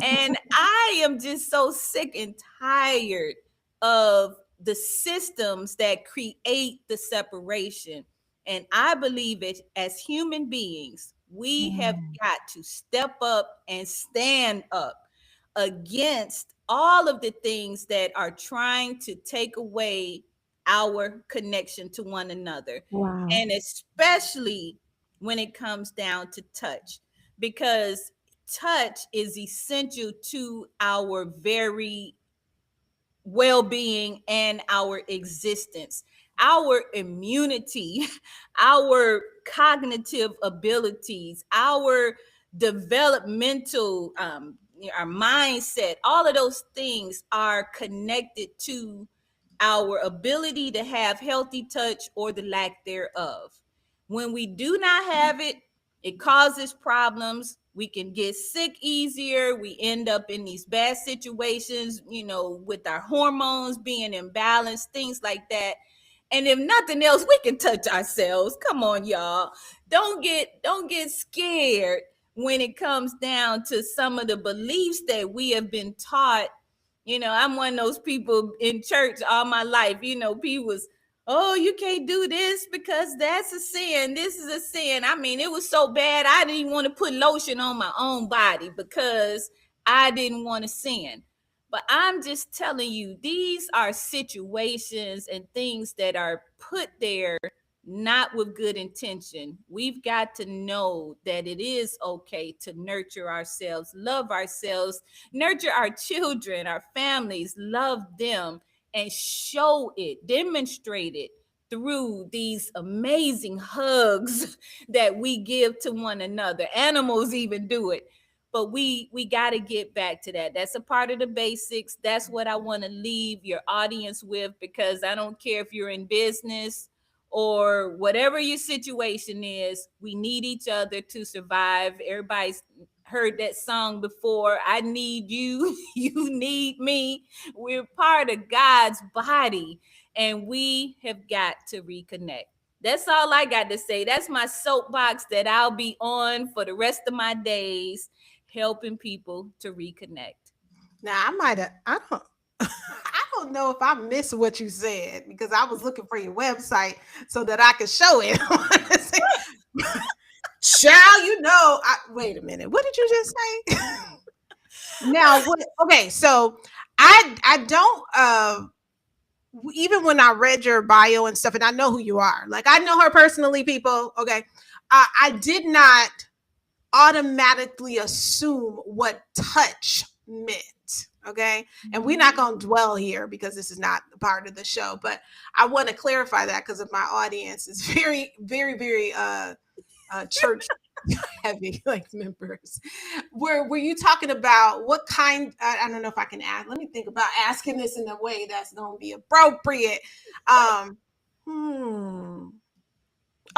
And I am just so sick and tired of the systems that create the separation. And I believe it, as human beings, we have got to step up and stand up against all of the things that are trying to take away our connection to one another. Wow. And especially when it comes down to touch, because touch is essential to our very well-being and our existence, our immunity, our cognitive abilities, our developmental, our mindset. All of those things are connected to our ability to have healthy touch or the lack thereof. When we do not have it, it causes problems. We can get sick easier. We end up in these bad situations, with our hormones being imbalanced, things like that. And if nothing else, we can touch ourselves. Come on, y'all. Don't get scared when it comes down to some of the beliefs that we have been taught. I'm one of those people in church all my life. People was, oh, you can't do this because that's a sin. This is a sin. I mean, it was so bad, I didn't even want to put lotion on my own body because I didn't want to sin. But I'm just telling you, these are situations and things that are put there not with good intention. We've got to know that it is okay to nurture ourselves, love ourselves, nurture our children, our families, love them, and show it, demonstrate it through these amazing hugs that we give to one another. Animals even do it. But we got to get back to that. That's a part of the basics. That's what I want to leave your audience with, because I don't care if you're in business or whatever your situation is, we need each other to survive. Everybody's heard that song before. I need you, you need me. We're part of God's body, and we have got to reconnect. That's all I got to say. That's my soapbox that I'll be on for the rest of my days, helping people to reconnect. Now I might have. I don't. I don't know if I missed what you said because I was looking for your website so that I could show it. Child, wait a minute. What did you just say? Now, what? Okay, so I don't. Even when I read your bio and stuff, and I know who you are. Like, I know her personally, people. Okay, I did not automatically assume what touch meant. Okay. And we're not going to dwell here because this is not a part of the show, but I want to clarify that because of my audience is very, very, very church heavy, like, members. Were you talking about what kind? I don't know if I can ask. Let me think about asking this in a way that's going to be appropriate.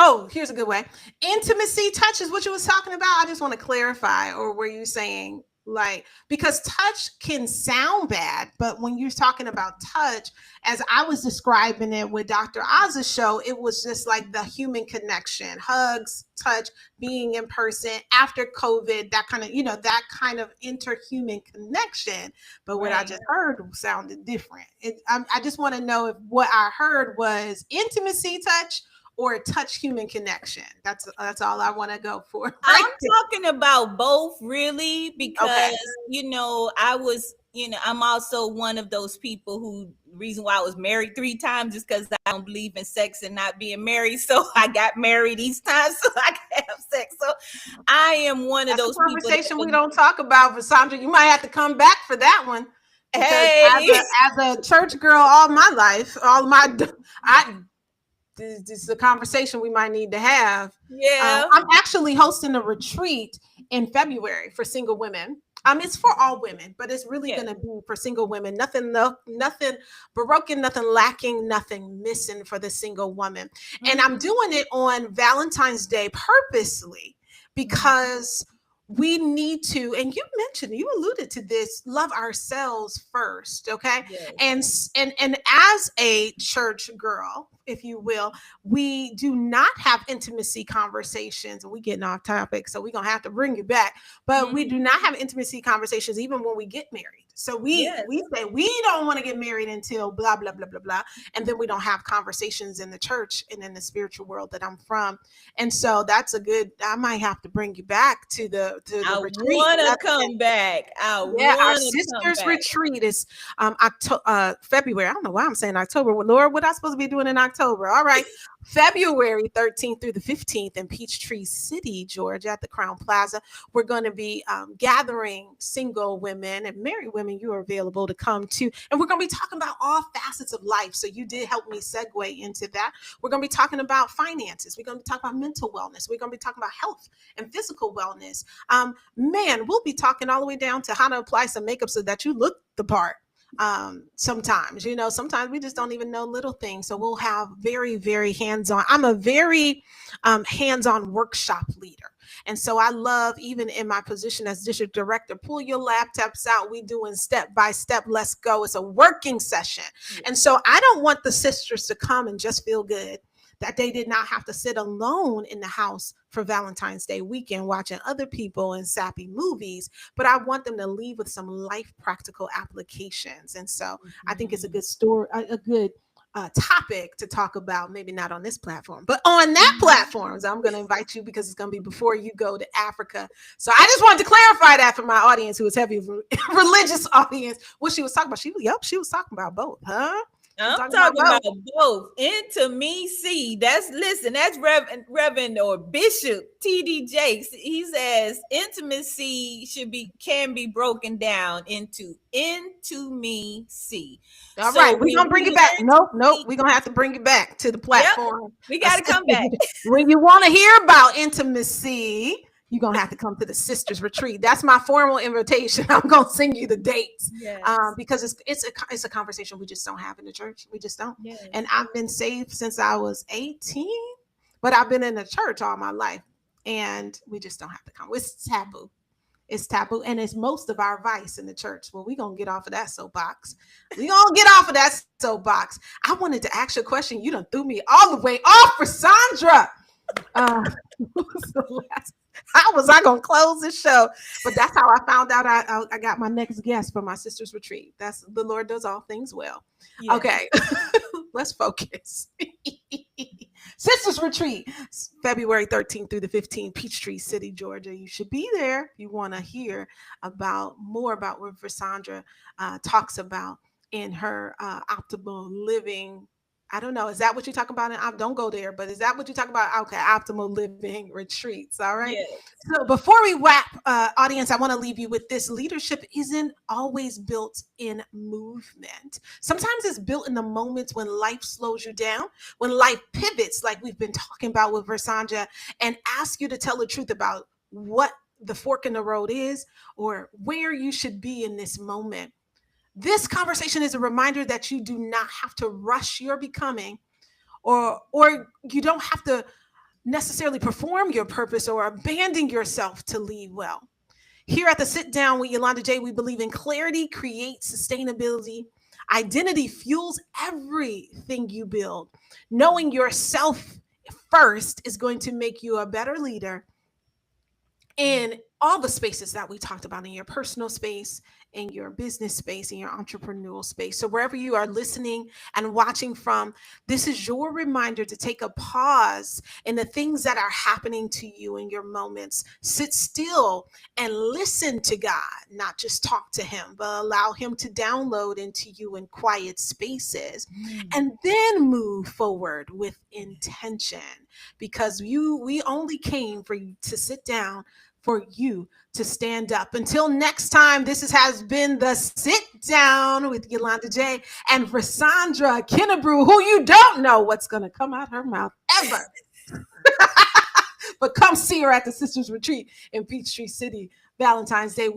Oh, here's a good way. Intimacy, touch is what you was talking about. I just want to clarify. Or were you saying, like, because touch can sound bad, but when you're talking about touch, as I was describing it with Dr. Oz's show, it was just like the human connection, hugs, touch, being in person after COVID, that kind of interhuman connection. But what I just heard sounded different. I just want to know if what I heard was intimacy, touch, or touch human connection. That's all I want to go for. I'm talking about both, really, because I'm also one of those people who, reason why I was married 3 times is because I don't believe in sex and not being married. So I got married each time so I can have sex. So I am one of those people. Conversation we don't talk about, Versandra. You might have to come back for that one. Hey, as a church girl all my life, this is a conversation we might need to have. Yeah. I'm actually hosting a retreat in February for single women. It's for all women, but it's really Yeah. going to be for single women. Nothing, no, nothing broken, nothing lacking, nothing missing for the single woman. And I'm doing it on Valentine's Day purposely because we need to, and you alluded to this, love ourselves first, okay? Yes. And as a church girl, if you will, we do not have intimacy conversations. We getting off topic, so we're gonna have to bring you back. But we do not have intimacy conversations even when we get married. So we say we don't want to get married until blah blah blah blah blah, and then we don't have conversations in the church and in the spiritual world that I'm from. And so that's a good. I might have to bring you back to the I retreat. want to come back. Our sisters retreat is February. I don't know why I'm saying October. Well, Lord, what I supposed to be doing in October? All right. February 13th through the 15th in Peachtree City, Georgia, at the Crown Plaza. We're going to be gathering single women and married women. You are available to come to, and we're going to be talking about all facets of life. So you did help me segue into that. We're going to be talking about finances. We're going to be talking about mental wellness. We're going to be talking about health and physical wellness. We'll be talking all the way down to how to apply some makeup so that you look the part. Sometimes we just don't even know little things, so we'll have very, very hands-on. I'm a very hands-on workshop leader, and so I love, even in my position as district director, pull your laptops out, we doing step by step, let's go. It's a working session. And so I don't want the sisters to come and just feel good that they did not have to sit alone in the house for Valentine's Day weekend watching other people in sappy movies, but I want them to leave with some life practical applications. And so I think it's a good story, a good topic to talk about, maybe not on this platform, but on that platform. So I'm going to invite you because it's going to be before you go to Africa. So I just wanted to clarify that for my audience, who is heavy religious audience, what she was talking about. She was talking about both, huh? I'm talking about both. Intimacy. That's Reverend or Bishop T.D. Jakes. He says intimacy can be broken down into me-see. All right, we're gonna bring it back. Nope. We're gonna have to bring it back to the platform. Yep, we gotta come back. When you want to hear about intimacy, you're going to have to come to the sisters retreat. That's my formal invitation. I'm going to send you the dates. Yes. Because it's a conversation we just don't have in the church. We just don't. Yes. And I've been saved since I was 18, but I've been in the church all my life, and we just don't have to come. It's taboo. It's taboo, and it's most of our vice in the church. Well, we're going to get off of that soapbox. I wanted to ask you a question. You done threw me all the way off, Versandra. How was I going to close this show? But that's how I found out I got my next guest for my sister's retreat. That's the Lord does all things well. Yeah. Okay, let's focus. Sisters retreat, February 13th through the 15th, Peachtree City, Georgia. You should be there if you want to hear more about what Versandra talks about in her optimal living. I don't know. Is that what you're talking about? Don't go there, but is that what you're talking about? Okay, optimal living retreats. All right. Yes. So before we wrap, audience, I want to leave you with this. Leadership isn't always built in movement. Sometimes it's built in the moments when life slows you down, when life pivots, like we've been talking about with Versandra, and ask you to tell the truth about what the fork in the road is or where you should be in this moment. This conversation is a reminder that you do not have to rush your becoming, or you don't have to necessarily perform your purpose or abandon yourself to lead well. Here at the Sit Down with Yolonda Jay, we believe in clarity creates sustainability. Identity fuels everything you build. Knowing yourself first is going to make you a better leader in all the spaces that we talked about, in your personal space, in your business space, in your entrepreneurial space. So wherever you are listening and watching from, this is your reminder to take a pause in the things that are happening to you in your moments. Sit still and listen to God, not just talk to him, but allow him to download into you in quiet spaces, and then move forward with intention, because we only came for you to sit down for you to stand up. Until next time, this has been the Sit Down with Yolonda Jay and Versandra Kennebrew, who you don't know what's going to come out her mouth ever. But come see her at the Sisters Retreat in Peachtree City, Valentine's Day.